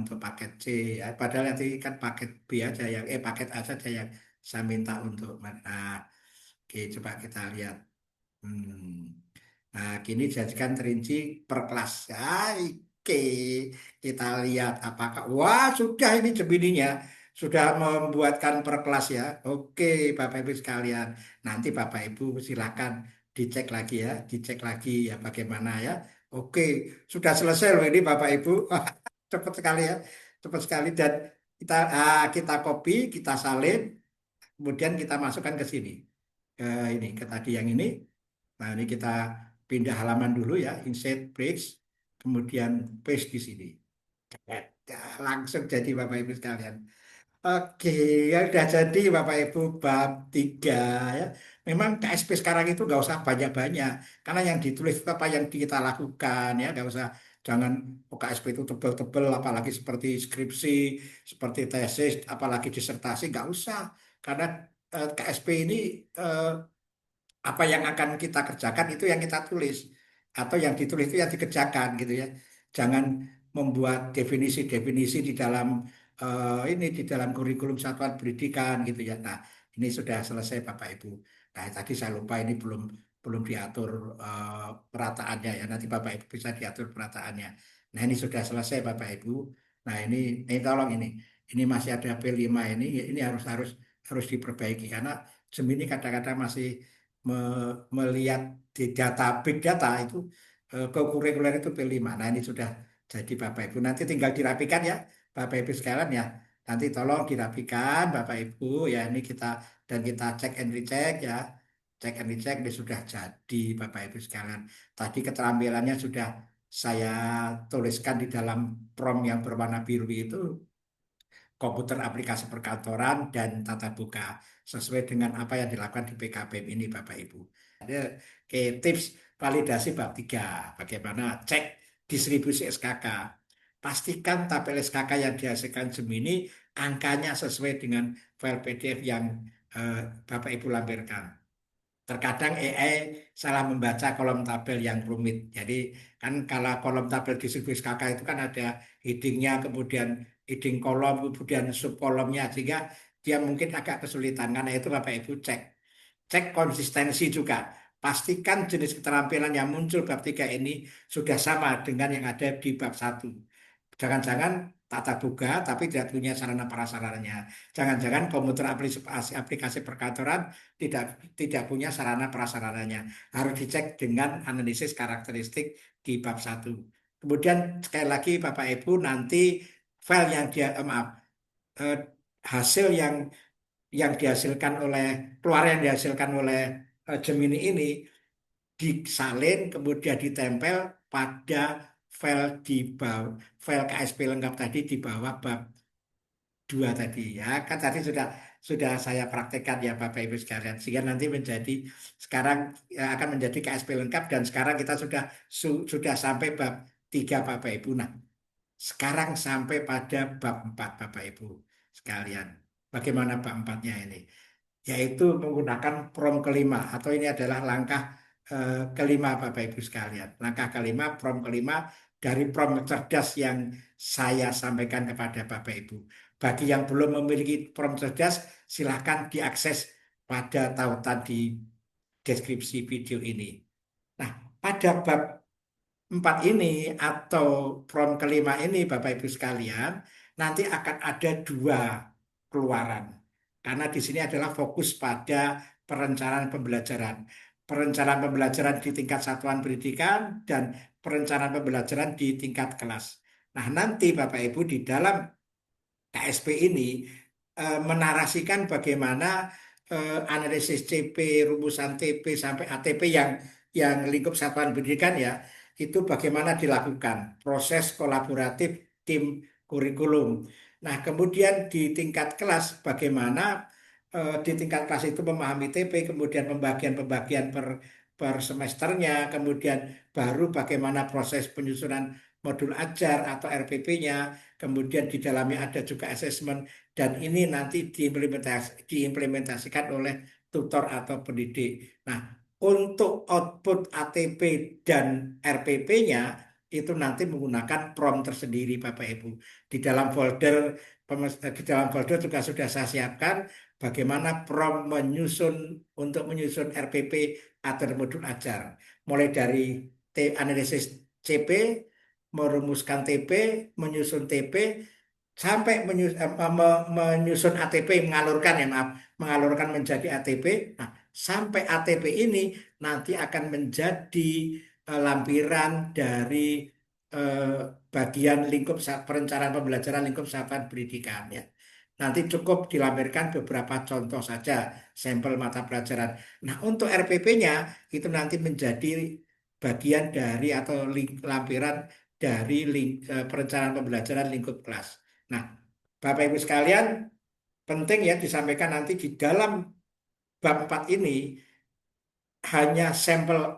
untuk paket C ya. Padahal nanti kan paket B aja yang paket A saja yang saya minta untuk oke, coba kita lihat. Hmm. Nah, kini disajikan terinci per kelas. Ya, oke, kita lihat apakah wah sudah ini Gemininya sudah membuatkan per kelas ya. Oke, Bapak Ibu sekalian. Nanti Bapak Ibu silakan dicek lagi ya, dicek lagi ya bagaimana ya. Oke, sudah selesai loh ini Bapak Ibu. Cepat sekali ya, cepat sekali dan kita copy, kita salin, kemudian kita masukkan ke sini. Ini ke tadi yang ini. Nah, ini kita pindah halaman dulu ya, insert page, kemudian paste di sini. Ya, langsung jadi Bapak Ibu sekalian. Oke, ya udah jadi Bapak Ibu bab 3 ya. Memang KSP sekarang itu nggak usah banyak-banyak, karena yang ditulis itu apa yang kita lakukan ya, nggak usah jangan KSP itu tebel-tebel, apalagi seperti skripsi, seperti tesis, apalagi disertasi nggak usah, karena KSP ini eh, apa yang akan kita kerjakan itu yang kita tulis atau yang ditulis itu yang dikerjakan gitu ya. Jangan membuat definisi-definisi di dalam ini di dalam kurikulum satuan pendidikan gitu ya. Nah, ini sudah selesai Bapak Ibu. Nah, tadi saya lupa ini belum belum diatur perataannya ya. Nanti Bapak Ibu bisa diatur perataannya. Nah, ini sudah selesai Bapak Ibu. Nah, ini tolong ini. Ini masih ada P5 ini harus harus harus diperbaiki karena Gemini kadang-kadang masih melihat di data big data itu ke kurikuler itu P5. Nah, ini sudah jadi Bapak Ibu. Nanti tinggal dirapikan ya Bapak Ibu sekalian ya. Nanti tolong dirapikan Bapak Ibu ya ini kita cek and recheck ya. Cek and recheck ini sudah jadi Bapak Ibu sekalian. Tadi keterampilannya sudah saya tuliskan di dalam prompt yang berwarna biru itu komputer aplikasi perkantoran dan tata buka sesuai dengan apa yang dilakukan di PKBM ini Bapak Ibu. Oke, tips validasi bab 3. Bagaimana cek distribusi SKK. Pastikan tabel SKK yang dihasilkan Gemini angkanya sesuai dengan file PDF yang Bapak Ibu lampirkan. Terkadang AI salah membaca kolom tabel yang rumit. Jadi kan kalau kolom tabel distribusi kakak itu kan ada headingnya, kemudian heading kolom, kemudian sub kolomnya, sehingga dia mungkin agak kesulitan. Karena itu Bapak Ibu cek. Cek konsistensi juga. Pastikan jenis keterampilan yang muncul bab 3 ini sudah sama dengan yang ada di bab 1. Jangan-jangan tata boga tapi tidak punya sarana prasarananya. Jangan-jangan komputer aplikasi perkantoran tidak tidak punya sarana prasarananya. Harus dicek dengan analisis karakteristik di bab 1. Kemudian sekali lagi Bapak Ibu nanti file yang dia maaf eh, hasil yang dihasilkan oleh keluar yang dihasilkan oleh Gemini ini disalin kemudian ditempel pada file di bawah file KSP lengkap tadi di bawah bab 2 tadi ya kan tadi sudah saya praktekkan ya Bapak Ibu sekalian sehingga nanti menjadi sekarang ya, akan menjadi KSP lengkap dan sekarang kita sudah sampai bab 3 Bapak Ibu. Nah, sekarang sampai pada bab 4 Bapak Ibu sekalian. Bagaimana bab 4-nya ini? Yaitu menggunakan prom kelima atau ini adalah langkah kelima Bapak Ibu sekalian. Langkah kelima, prom kelima dari prom cerdas yang saya sampaikan kepada Bapak Ibu. Bagi yang belum memiliki prom cerdas, silahkan diakses pada tautan di deskripsi video ini. Nah, pada bab 4 ini atau prom kelima ini Bapak Ibu sekalian, nanti akan ada dua keluaran. Karena di sini adalah fokus pada perencanaan pembelajaran. Perencanaan pembelajaran di tingkat satuan pendidikan dan perencanaan pembelajaran di tingkat kelas. Nah, nanti Bapak Ibu di dalam KSP ini menarasikan bagaimana analisis CP, rumusan TP sampai ATP yang lingkup satuan pendidikan ya, itu bagaimana dilakukan proses kolaboratif tim kurikulum. Nah, kemudian di tingkat kelas bagaimana di tingkat kelas itu memahami TP, kemudian pembagian-pembagian per semesternya, kemudian baru bagaimana proses penyusunan modul ajar atau RPP-nya, kemudian di dalamnya ada juga asesmen dan ini nanti diimplementasikan oleh tutor atau pendidik. Nah, untuk output ATP dan RPP-nya itu nanti menggunakan prompt tersendiri Bapak Ibu. Di dalam folder di dalam folder juga sudah saya siapkan bagaimana prompt untuk menyusun RPP atau modul ajar. Mulai dari analisis CP, merumuskan TP, menyusun TP, sampai menyusun ATP, mengalurkan ya maaf, mengalurkan menjadi ATP. Nah, sampai ATP ini nanti akan menjadi lampiran dari eh, bagian lingkup perencanaan pembelajaran lingkup satuan pendidikan ya. Nanti cukup dilampirkan beberapa contoh saja sampel mata pelajaran. Nah, untuk RPP-nya itu nanti menjadi bagian dari atau lampiran dari perencanaan pembelajaran lingkup kelas. Nah, Bapak Ibu sekalian, penting ya disampaikan nanti di dalam bab 4 ini hanya sampel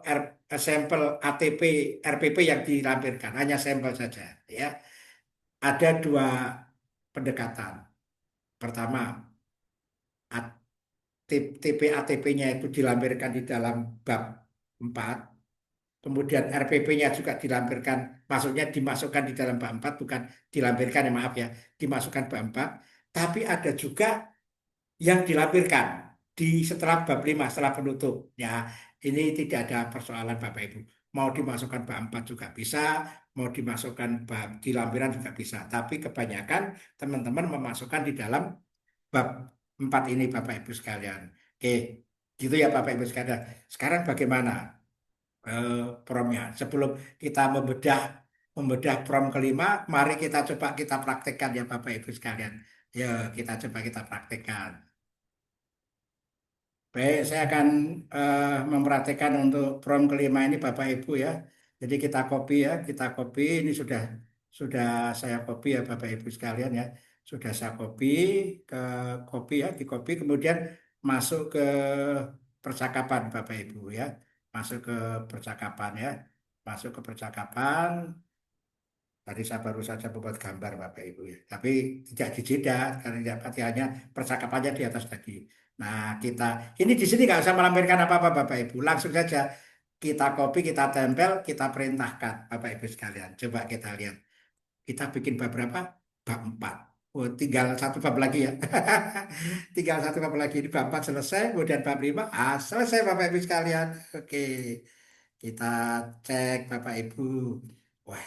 ATP, RPP yang dilampirkan, hanya sampel saja ya. Ada dua pendekatan. Pertama, TP ATP-nya itu dilampirkan di dalam bab 4. Kemudian RPP-nya juga dilampirkan, maksudnya dimasukkan di dalam bab 4, bukan dilampirkan ya maaf ya, dimasukkan bab 4. Tapi ada juga yang dilampirkan setelah bab 5 setelah penutup. Ya, ini tidak ada persoalan Bapak Ibu. Mau dimasukkan bab 4 juga bisa, mau dimasukkan bab di lampiran juga bisa. Tapi kebanyakan teman-teman memasukkan di dalam bab 4 ini Bapak Ibu sekalian. Oke, gitu ya Bapak Ibu sekalian. Sekarang bagaimana promnya? Sebelum kita membedah membedah prom kelima, mari kita praktekkan ya Bapak Ibu sekalian. Ya, kita praktekkan. Baik, saya akan memperhatikan untuk prom kelima ini Bapak Ibu ya. Jadi kita copy ya, kita copy. Ini sudah saya copy ya Bapak Ibu sekalian ya. Sudah saya copy ke copy ya, di copy kemudian masuk ke percakapan Bapak Ibu ya. Masuk ke percakapan ya. Masuk ke percakapan. Tadi saya baru saja membuat gambar Bapak Ibu ya. Tapi tidak dijeda karena tidak pasti hanya percakapannya di atas tadi. Nah, ini di sini nggak usah melampirkan apa-apa Bapak Ibu. Langsung saja kita copy, kita tempel, kita perintahkan Bapak Ibu sekalian. Coba kita lihat. Kita bikin bab berapa? Bab 4. Oh, tinggal satu bab lagi ya. Tinggal satu bab lagi. Ini bab 4 selesai, kemudian bab 5. Selesai Bapak Ibu sekalian. Oke. Kita cek Bapak Ibu. Wah,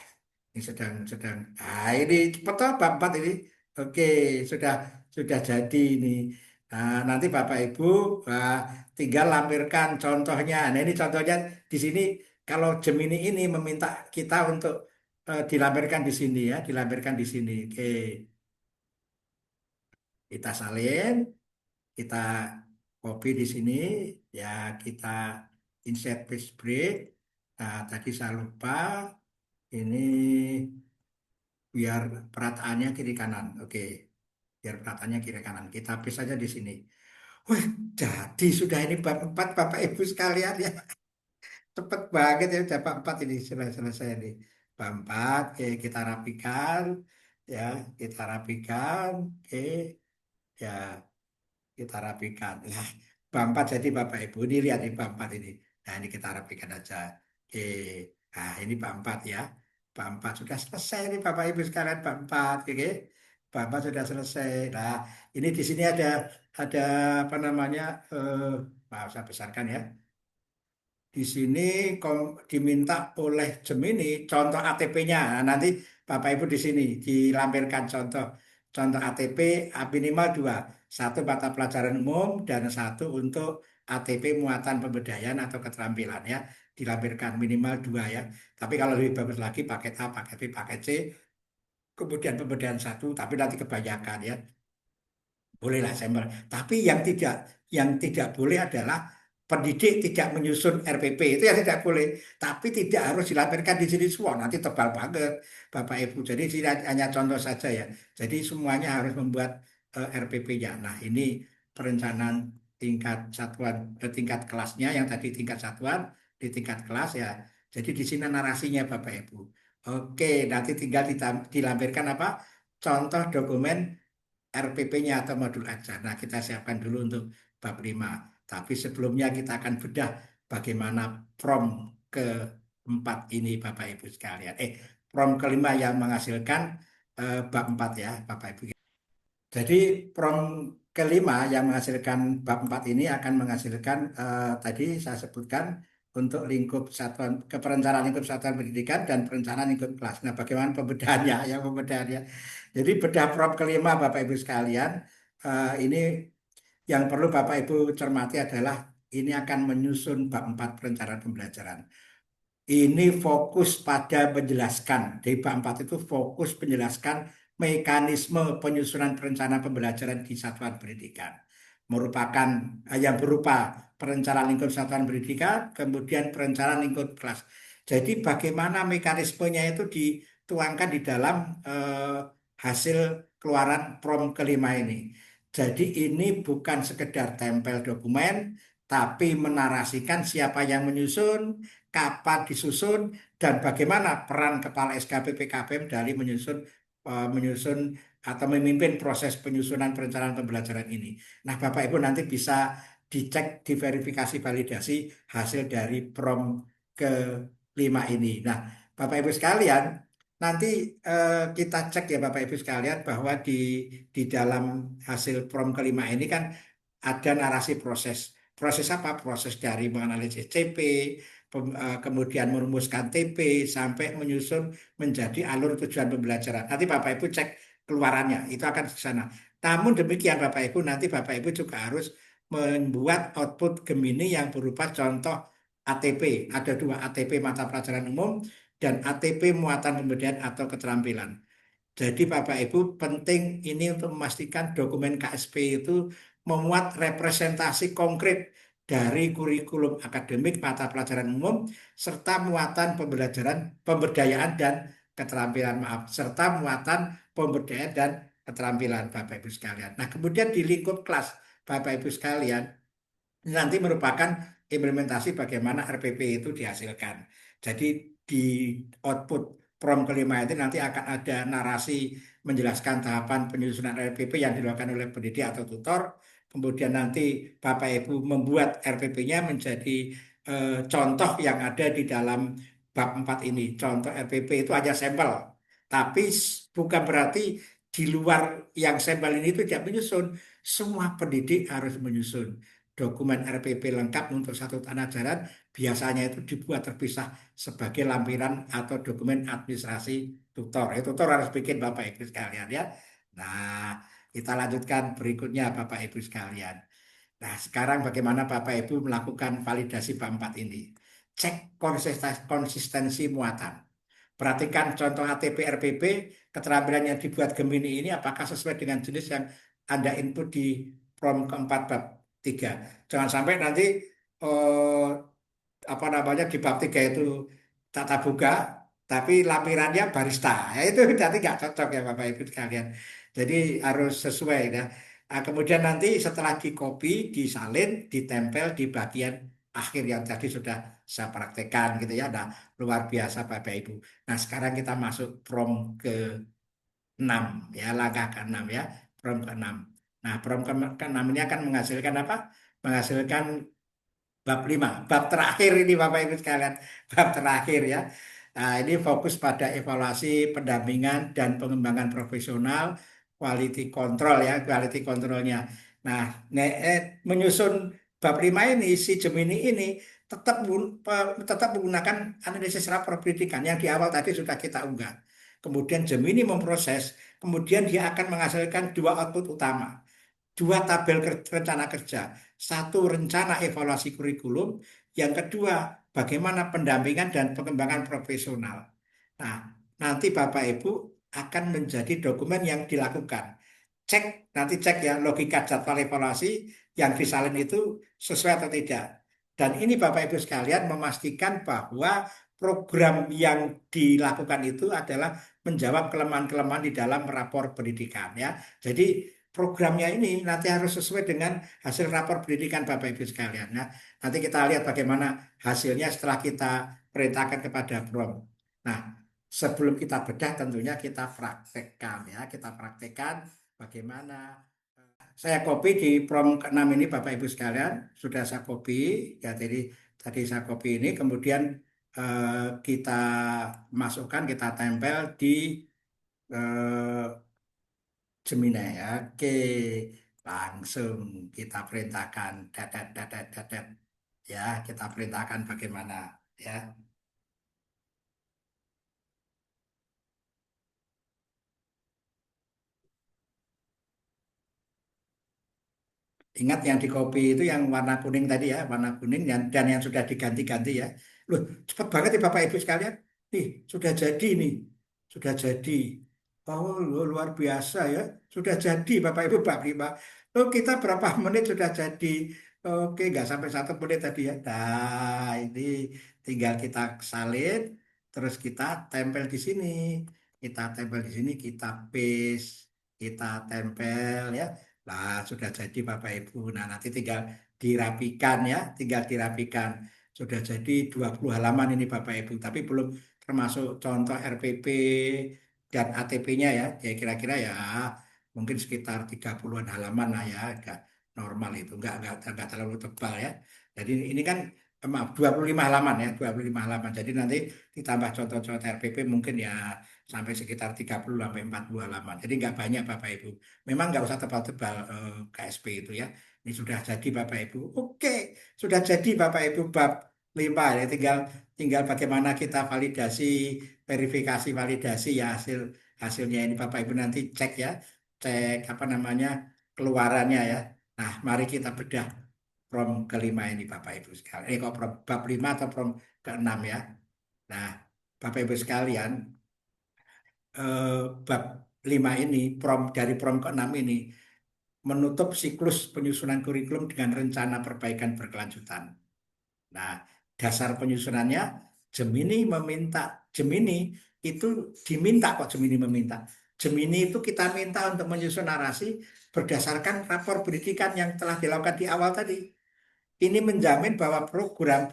ini sedang. Ini cepet toh Bab 4 ini. Oke, sudah sudah jadi ini. Nah, nanti Bapak Ibu tinggal lampirkan contohnya. Nah, ini contohnya di sini kalau Gemini ini meminta kita untuk dilampirkan di sini ya, dilampirkan di sini. Oke, kita salin, kita copy di sini ya, kita insert page break. Nah, tadi saya lupa ini biar perataannya kiri kanan. Oke, biar perataannya kiri kanan. Kita paste saja di sini. Wah, jadi sudah ini bab 4 Bapak Ibu sekalian ya. Cepet banget ya udah bab 4 ini selesai ini. Bab 4, oke, kita rapikan ya, kita rapikan. Oke, ya, kita rapikan. Nah, bab 4 jadi Bapak Ibu ini lihat ini bab 4 ini. Nah, ini kita rapikan aja. Oke. Nah, ini bab 4 ya. Bab 4 sudah selesai ini Bapak Ibu sekalian bab 4, oke. Bab 4 sudah selesai. Nah, ini di sini ada apa namanya? Maaf saya besarkan ya. di sini diminta oleh Gemini contoh ATP-nya. Nah, nanti Bapak Ibu di sini dilampirkan contoh contoh ATP minimal dua, satu mata pelajaran umum dan satu untuk ATP muatan pemberdayaan atau keterampilan ya, dilampirkan minimal dua ya. Tapi kalau lebih bagus lagi paket A, paket B, paket C, kemudian pemberdayaan satu, tapi nanti kebanyakan ya. Bolehlah sampel. Tapi yang tidak boleh adalah pendidik tidak menyusun RPP. Itu yang tidak boleh. Tapi tidak harus dilampirkan di sini semua. Nanti tebal banget Bapak Ibu. Jadi ini hanya contoh saja ya. Jadi semuanya harus membuat RPP-nya. Nah, ini perencanaan tingkat satuan, tingkat kelasnya yang tadi tingkat satuan di tingkat kelas ya. Jadi di sini narasinya Bapak Ibu. Oke, nanti tinggal dilampirkan apa? Contoh dokumen RPP-nya atau modul ajar. Nah, kita siapkan dulu untuk bab 5. Tapi sebelumnya kita akan bedah bagaimana prom keempat ini Bapak Ibu sekalian. Prom kelima yang menghasilkan bab 4 ya Bapak Ibu. Jadi prom kelima yang menghasilkan bab 4 ini akan menghasilkan tadi saya sebutkan untuk lingkup satuan keperencanaan lingkup satuan pendidikan dan perencanaan lingkup kelas. Nah, bagaimana pembedahannya? Ya pembedahannya. Jadi bedah prom kelima Bapak Ibu sekalian, ini yang perlu Bapak Ibu cermati adalah ini akan menyusun bab 4 perencanaan pembelajaran. Ini fokus pada menjelaskan, di bab 4 itu fokus menjelaskan mekanisme penyusunan perencanaan pembelajaran di satuan pendidikan. Merupakan yang berupa perencanaan lingkup satuan pendidikan, kemudian perencanaan lingkup kelas. Jadi bagaimana mekanismenya itu dituangkan di dalam hasil keluaran prom kelima ini. Jadi ini bukan sekedar tempel dokumen, tapi menarasikan siapa yang menyusun, kapan disusun, dan bagaimana peran Kepala SKP PKBM dari menyusun atau memimpin proses penyusunan perencanaan pembelajaran ini. Nah, Bapak Ibu nanti bisa dicek, diverifikasi, validasi hasil dari prom ke-5 ini. Nah, Bapak Ibu sekalian, nanti kita cek ya Bapak Ibu sekalian bahwa di dalam hasil prom kelima ini kan ada narasi proses. Proses apa? Proses dari menganalisis CP, kemudian merumuskan TP, sampai menyusun menjadi alur tujuan pembelajaran. Nanti Bapak Ibu cek keluarannya, itu akan ke sana. Namun demikian Bapak Ibu, nanti Bapak Ibu juga harus membuat output Gemini yang berupa contoh ATP. Ada dua ATP mata pelajaran umum dan ATP muatan pemberdayaan atau keterampilan. Jadi Bapak Ibu penting ini untuk memastikan dokumen KSP itu memuat representasi konkret dari kurikulum akademik mata pelajaran umum serta muatan pemberdayaan dan keterampilan serta muatan pemberdayaan dan keterampilan Bapak Ibu sekalian. Nah, kemudian di lingkup kelas Bapak Ibu sekalian nanti merupakan implementasi bagaimana RPP itu dihasilkan. Jadi di output prom kelima itu nanti akan ada narasi menjelaskan tahapan penyusunan RPP yang dilakukan oleh pendidik atau tutor. Kemudian nanti Bapak Ibu membuat RPP-nya menjadi contoh yang ada di dalam bab 4 ini. Contoh RPP itu hanya sampel. Tapi bukan berarti di luar yang sampel ini itu tidak menyusun. Semua pendidik harus menyusun dokumen RPP lengkap untuk satu tanah ajaran biasanya itu dibuat terpisah sebagai lampiran atau dokumen administrasi tutor. Tutor harus bikin Bapak Ibu sekalian ya. Nah, kita lanjutkan berikutnya Bapak Ibu sekalian. Nah, sekarang bagaimana Bapak Ibu melakukan validasi bab 4 ini? Cek konsistensi muatan. Perhatikan contoh ATP RPP, keterampilan yang dibuat Gemini ini apakah sesuai dengan jenis yang Anda input di prom keempat bab 3. Jangan sampai nanti eh, apa namanya di bab 3 itu tata buka, tapi lampirannya barista. Ya, itu nanti nggak cocok ya Bapak Ibu sekalian. Jadi harus sesuai ya. Nah, kemudian nanti setelah di copy, disalin, ditempel di bagian akhir yang tadi sudah saya praktekkan gitu ya. Nah, luar biasa Bapak Ibu. Nah, sekarang kita masuk prom ke-6 ya, langkah ke-6 ya, prom ke-6. Nah, prom ke-6 ini akan menghasilkan apa? Menghasilkan bab 5, bab terakhir ini Bapak Ibu sekalian, bab terakhir ya. Nah, ini fokus pada evaluasi, pendampingan dan pengembangan profesional, quality control ya, quality controlnya. Nah, menyusun bab 5 ini si Gemini ini tetap menggunakan analisis rapor pendidikan yang di awal tadi sudah kita unggah. Kemudian Gemini memproses, kemudian dia akan menghasilkan dua output utama, dua tabel rencana kerja, satu rencana evaluasi kurikulum, yang kedua bagaimana pendampingan dan pengembangan profesional. Nah, nanti Bapak Ibu akan menjadi dokumen yang dilakukan. Cek, nanti cek ya logika jadwal evaluasi yang disalin itu sesuai atau tidak. Dan ini Bapak Ibu sekalian memastikan bahwa program yang dilakukan itu adalah menjawab kelemahan-kelemahan di dalam rapor pendidikan ya. Jadi programnya ini nanti harus sesuai dengan hasil rapor pendidikan Bapak Ibu sekalian. Nah, nanti kita lihat bagaimana hasilnya setelah kita perintahkan kepada Brom. Nah, sebelum kita bedah tentunya kita praktekkan ya, kita praktekkan bagaimana. Saya copy di Prom ke-6 ini Bapak Ibu sekalian, sudah saya copy ya, jadi tadi saya copy ini kemudian kita masukkan, kita tempel di eh, Gemini ya. Oke, langsung kita perintahkan dadat dadat dadat ya, kita perintahkan bagaimana ya. Ingat yang di kopi itu yang warna kuning tadi ya, warna kuning dan yang sudah diganti-ganti ya. Loh, cepet banget nih Bapak Ibu sekalian. Nih, sudah jadi nih. Sudah jadi. Oh, luar biasa ya. Sudah jadi Bapak Ibu Bab 5. Loh, kita berapa menit sudah jadi. Oke, nggak sampai 1 menit tadi ya. Nah, ini tinggal kita salin, terus kita tempel di sini. Kita tempel di sini, kita paste, kita tempel ya. Nah, sudah jadi Bapak Ibu. Nah, nanti tinggal dirapikan ya, tinggal dirapikan. Sudah jadi 20 halaman ini Bapak Ibu, tapi belum termasuk contoh RPP dan ATP-nya ya. Ya kira-kira ya mungkin sekitar 30-an halaman lah ya, agak normal itu, enggak terlalu tebal ya. Jadi ini kan maaf 25 halaman ya, 25 halaman. Jadi nanti ditambah contoh-contoh RPP mungkin ya sampai sekitar 30 sampai 40 halaman. Jadi nggak banyak Bapak Ibu. Memang nggak usah tebal-tebal KSP itu ya. Ini sudah jadi Bapak Ibu. Oke, sudah jadi Bapak Ibu bab 5 ya. Tinggal tinggal bagaimana kita validasi, verifikasi validasi ya hasilnya ini Bapak Ibu nanti cek ya. Cek apa namanya keluarannya ya. Nah, mari kita bedah prom kelima ini Bapak Ibu sekalian. Kok prom bab 5 atau prom ke-6 ya. Nah, Bapak Ibu sekalian, eh, bab 5 ini, dari prom ke-6 ini, menutup siklus penyusunan kurikulum dengan rencana perbaikan berkelanjutan. Nah, dasar penyusunannya, Gemini itu diminta kok Gemini meminta. Gemini itu kita minta untuk menyusun narasi berdasarkan rapor pendidikan yang telah dilakukan di awal tadi. Ini menjamin bahwa program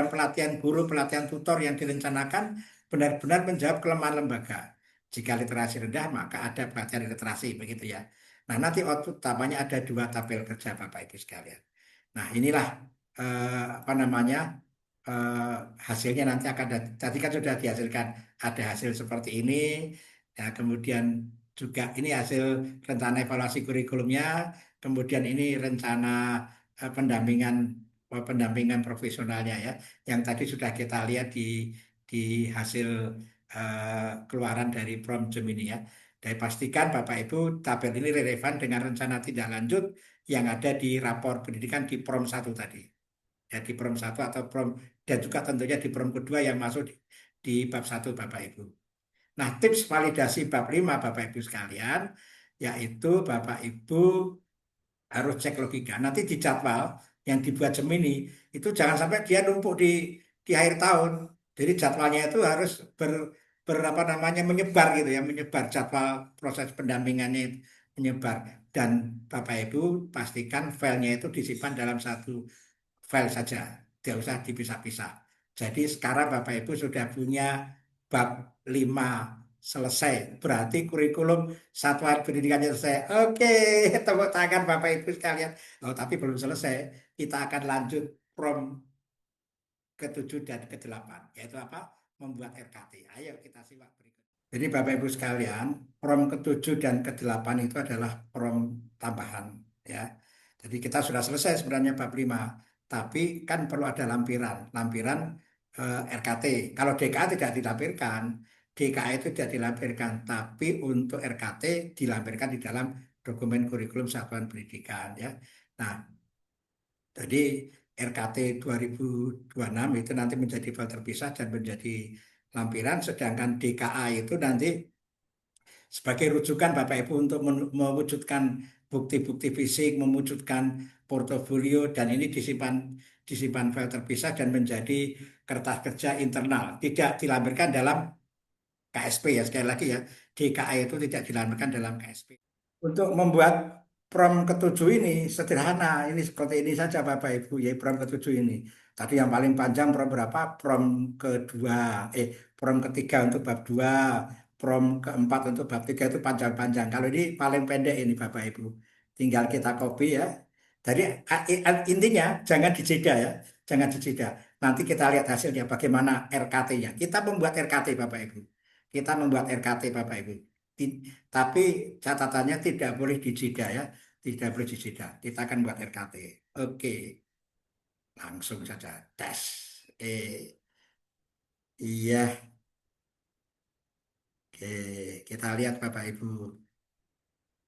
pelatihan guru, pelatihan tutor yang direncanakan benar-benar menjawab kelemahan lembaga. Jika literasi rendah, maka ada pelatihan literasi, begitu ya. Nah, nanti output utamanya ada dua tabel kerja Bapak Ibu sekalian. Nah, inilah apa namanya eh, hasilnya nanti akan tadi kan sudah dihasilkan, ada hasil seperti ini. Ya, kemudian juga ini hasil rencana evaluasi kurikulumnya, kemudian ini rencana pendampingan pendampingan profesionalnya ya, yang tadi sudah kita lihat di hasil keluaran dari Prom Gemini ya. Dan pastikan Bapak Ibu tabel ini relevan dengan rencana tindak lanjut yang ada di rapor pendidikan di Prom 1 tadi. Ya, di Prom 1 atau Prom, dan juga tentunya di Prom kedua yang masuk di bab 1 Bapak Ibu. Nah, tips validasi bab 5 Bapak Ibu sekalian, yaitu Bapak Ibu harus cek logika. Nanti di jadwal yang dibuat Gemini itu jangan sampai dia numpuk di akhir tahun. Jadi jadwalnya itu harus apa namanya menyebar gitu ya, menyebar jadwal proses pendampingannya itu menyebar. Dan Bapak Ibu pastikan filenya itu disimpan dalam satu file saja, tidak usah dipisah-pisah. Jadi sekarang Bapak Ibu sudah punya bab 5 selesai. Berarti kurikulum satuan pendidikannya selesai. Oke, tepuk tangan Bapak Ibu sekalian. Oh, tapi belum selesai. Kita akan lanjut prom ke-7 dan ke-8. Yaitu apa? Membuat RKT. Ayo kita simak berikut. Jadi Bapak Ibu sekalian, prom ke-7 dan ke-8 itu adalah prom tambahan. Ya. Jadi kita sudah selesai sebenarnya bab 5. Tapi kan perlu ada lampiran. Lampiran RKT. Kalau DKA tidak dilampirkan. DKA itu tidak dilampirkan. Tapi untuk RKT dilampirkan di dalam dokumen kurikulum satuan pendidikan ya. Nah, jadi RKT 2026 itu nanti menjadi file terpisah dan menjadi lampiran. Sedangkan DKA itu nanti sebagai rujukan Bapak Ibu untuk mewujudkan bukti-bukti fisik, mewujudkan portofolio dan ini disimpan file terpisah dan menjadi kertas kerja internal, tidak dilampirkan dalam KSP ya sekali lagi ya. DKA itu tidak dilampirkan dalam KSP. Untuk membuat prom ketujuh ini sederhana, ini seperti ini saja Bapak Ibu, ya prom ketujuh ini. Tadi yang paling panjang prom berapa? Prom kedua, prom ketiga untuk bab 2, prom keempat untuk bab 3 itu panjang-panjang. Kalau ini paling pendek ini Bapak Ibu. Tinggal kita copy ya. Jadi intinya jangan dijeda ya, jangan dijeda. Nanti kita lihat hasilnya bagaimana RKT-nya. Kita membuat RKT Bapak Ibu. Kita membuat RKT Bapak Ibu. Tapi catatannya tidak boleh dijeda ya, tidak boleh dijeda. Kita akan buat RKT. Oke, langsung saja tes. Iya, oke. Kita lihat Bapak Ibu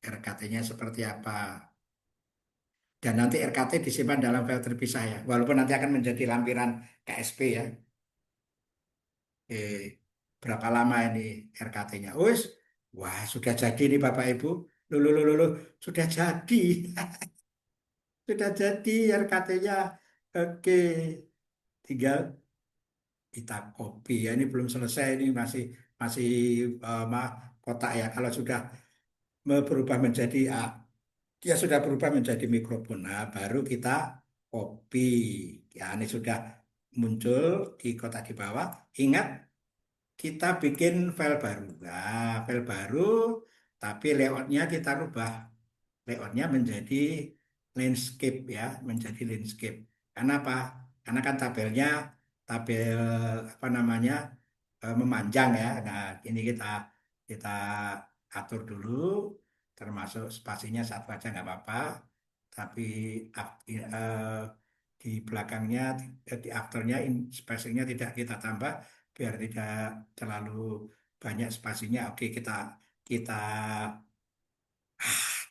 RKT-nya seperti apa. Dan nanti RKT disimpan dalam file terpisah ya, walaupun nanti akan menjadi lampiran KSP ya. Oke, berapa lama ini RKT-nya? Wah sudah jadi nih Bapak Ibu. Lulu, sudah jadi. Sudah jadi RKT-nya. Oke, tinggal kita copy ya. Ini belum selesai, ini masih masih kotak ya. Kalau sudah berubah menjadi dia sudah berubah menjadi mikrofon. Nah, baru kita copy. Ya, ini sudah muncul di kotak di bawah. Ingat, kita bikin file baru. Nah, file baru, tapi layoutnya kita rubah. Layoutnya menjadi landscape ya, menjadi landscape. Karena apa? Karena kan tabelnya tabel apa namanya memanjang ya. Nah, ini kita atur dulu, termasuk spasinya satu aja nggak apa-apa. Tapi di belakangnya, di afternya, spasinya tidak kita tambah biar tidak terlalu banyak spasinya. Oke, kita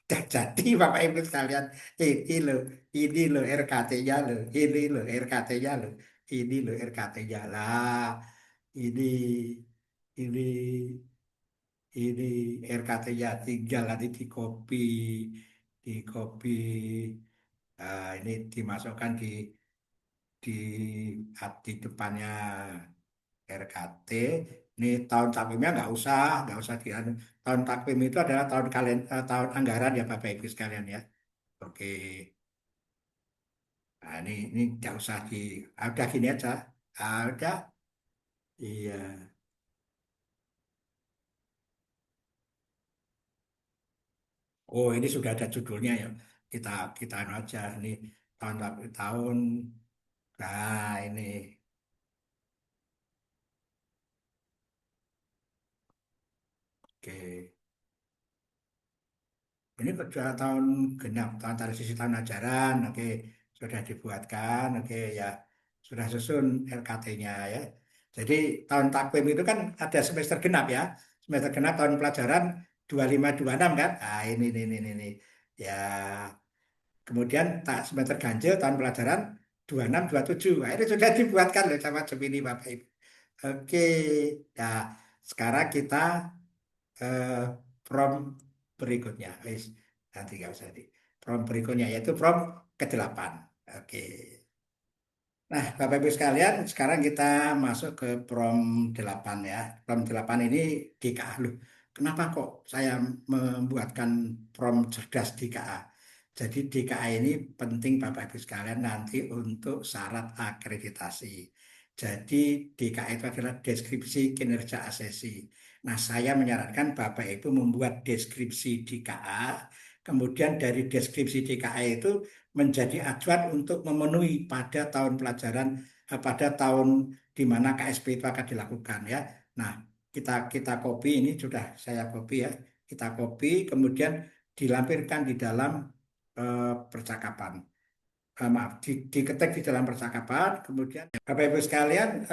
dah jadi Bapak Ibu sekalian, ini loh RKT-nya loh, ini loh RKT-nya loh, ini loh RKT-nya lah, ini ini ini RKT-nya tinggal nanti di copy, ini dimasukkan di depannya RKT. Ini tahun takvimnya nggak usah di tahun takvim itu adalah tahun anggaran ya Bapak Ibu sekalian ya. Oke, nah, ini nggak usah udah gini aja. Udah, iya. Oh, ini sudah ada judulnya ya. Kita kita anu aja ini tahun tahun. Nah, ini oke. Ini sudah tahun genap, tahun dari sisi tahun ajaran, oke, sudah dibuatkan, oke ya, sudah susun RKT-nya ya. Jadi tahun takvim itu kan ada semester genap ya, semester genap tahun pelajaran 2526 kan, ini, ya. Kemudian tak semester ganjil tahun pelajaran 2627, nah, ini sudah dibuatkan loh sama Gemini Bapak Ibu. Oke, ya sekarang kita eh, prom berikutnya. Nanti nggak usah di prom berikutnya yaitu prom ke-8. Oke. Nah, Bapak Ibu sekalian, sekarang kita masuk ke prom 8 ya. Prom 8 ini DKA. Loh, kenapa kok saya membuatkan prom cerdas DKA? Jadi DKA ini penting Bapak Ibu sekalian nanti untuk syarat akreditasi. Jadi DKA itu adalah deskripsi kinerja asesi. Nah, saya menyarankan Bapak Ibu membuat deskripsi DKA, kemudian dari deskripsi DKA itu menjadi acuan untuk memenuhi pada tahun pelajaran, pada tahun di mana KSP itu akan dilakukan ya. Nah, kita copy, ini sudah saya copy ya. Kita copy kemudian dilampirkan di dalam percakapan. Maaf, diketik di dalam percakapan, kemudian Bapak Ibu sekalian,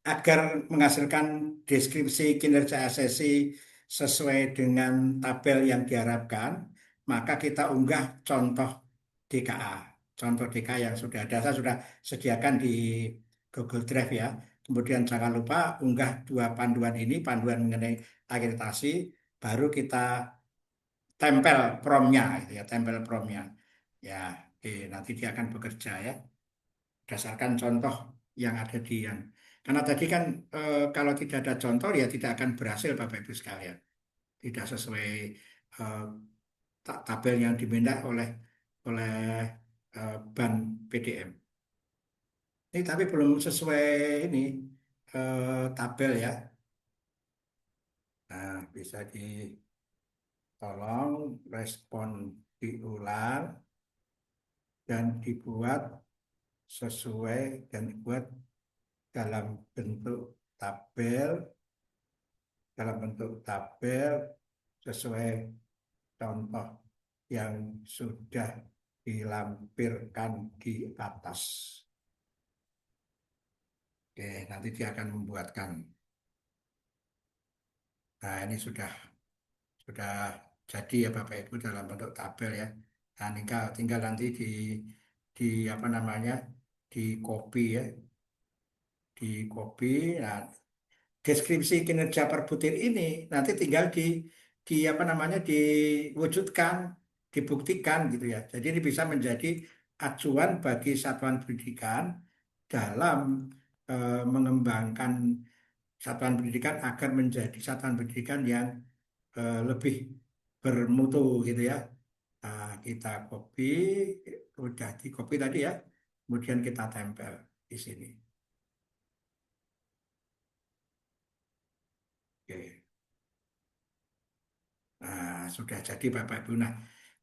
agar menghasilkan deskripsi kinerja asesi sesuai dengan tabel yang diharapkan, maka kita unggah contoh DKA. Contoh DKA yang sudah ada, saya sudah sediakan di Google Drive ya. Kemudian jangan lupa unggah dua panduan ini, panduan mengenai akreditasi, baru kita tempel promnya, gitu ya, tempel promnya. Ya, nanti dia akan bekerja ya berdasarkan contoh yang ada di yang. Karena tadi kan kalau tidak ada contoh ya tidak akan berhasil Bapak Ibu sekalian. Tidak sesuai eh, tabel yang diminta oleh oleh ban PDM. Ini tapi belum sesuai ini tabel ya. Nah, bisa ditolong respon diulang dan dibuat sesuai dan dibuat dalam bentuk tabel sesuai contoh yang sudah dilampirkan di atas. Oke, nanti dia akan membuatkan. Nah, ini sudah jadi ya Bapak Ibu dalam bentuk tabel ya. Nah, tinggal nanti di apa namanya? Di copy ya, di copy. Nah, deskripsi kinerja per butir ini nanti tinggal di apa namanya diwujudkan, dibuktikan gitu ya. Jadi ini bisa menjadi acuan bagi satuan pendidikan dalam mengembangkan satuan pendidikan agar menjadi satuan pendidikan yang lebih bermutu gitu ya. Nah, kita copy, udah di copy tadi ya, kemudian kita tempel di sini. Oke. Nah, sudah jadi Bapak Ibu. Nah,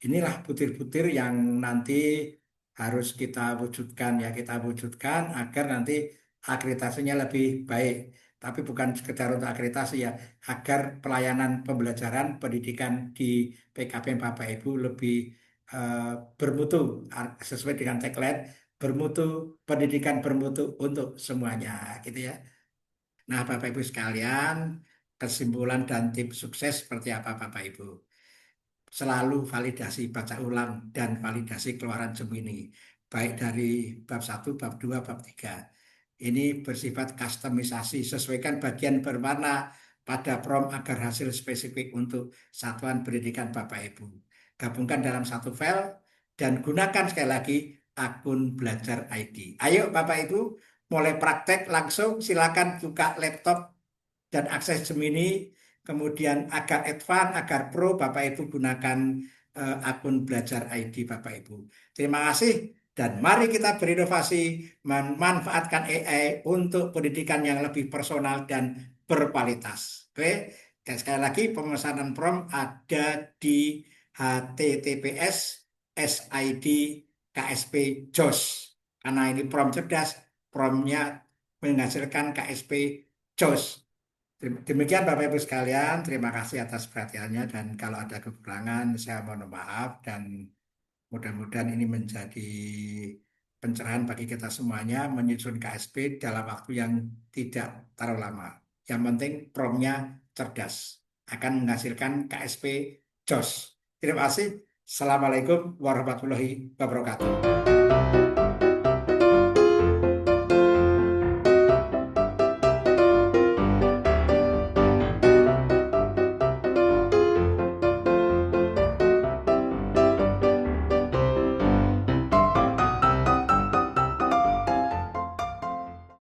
inilah butir-butir yang nanti harus kita wujudkan ya, kita wujudkan agar nanti akreditasinya lebih baik. Tapi bukan sekedar untuk akreditasi ya, agar pelayanan pembelajaran pendidikan di PKP Bapak Ibu lebih eh, bermutu sesuai dengan tagline bermutu, pendidikan bermutu untuk semuanya gitu ya. Nah, Bapak Ibu sekalian, kesimpulan dan tips sukses seperti apa Bapak Ibu? Selalu validasi baca ulang dan validasi keluaran Gemini, baik dari bab 1, bab 2, bab 3. Ini bersifat kustomisasi, sesuaikan bagian berwarna pada prom agar hasil spesifik untuk satuan pendidikan Bapak Ibu. Gabungkan dalam satu file dan gunakan sekali lagi akun belajar ID. Ayo Bapak Ibu, mulai praktek langsung, silakan buka laptop dan akses Gemini, kemudian agar advance, agar pro, Bapak Ibu gunakan akun belajar ID Bapak Ibu. Terima kasih dan mari kita berinovasi memanfaatkan AI untuk pendidikan yang lebih personal dan berkualitas. Oke, dan sekali lagi pemesanan prom ada di HTTPS SID KSP JOS. Karena ini prom cerdas, promnya menghasilkan KSP JOS. Demikian Bapak Ibu sekalian, terima kasih atas perhatiannya dan kalau ada kekurangan saya mohon maaf dan mudah-mudahan ini menjadi pencerahan bagi kita semuanya menyusun KSP dalam waktu yang tidak terlalu lama. Yang penting promnya cerdas, akan menghasilkan KSP JOS. Terima kasih. Assalamualaikum warahmatullahi wabarakatuh.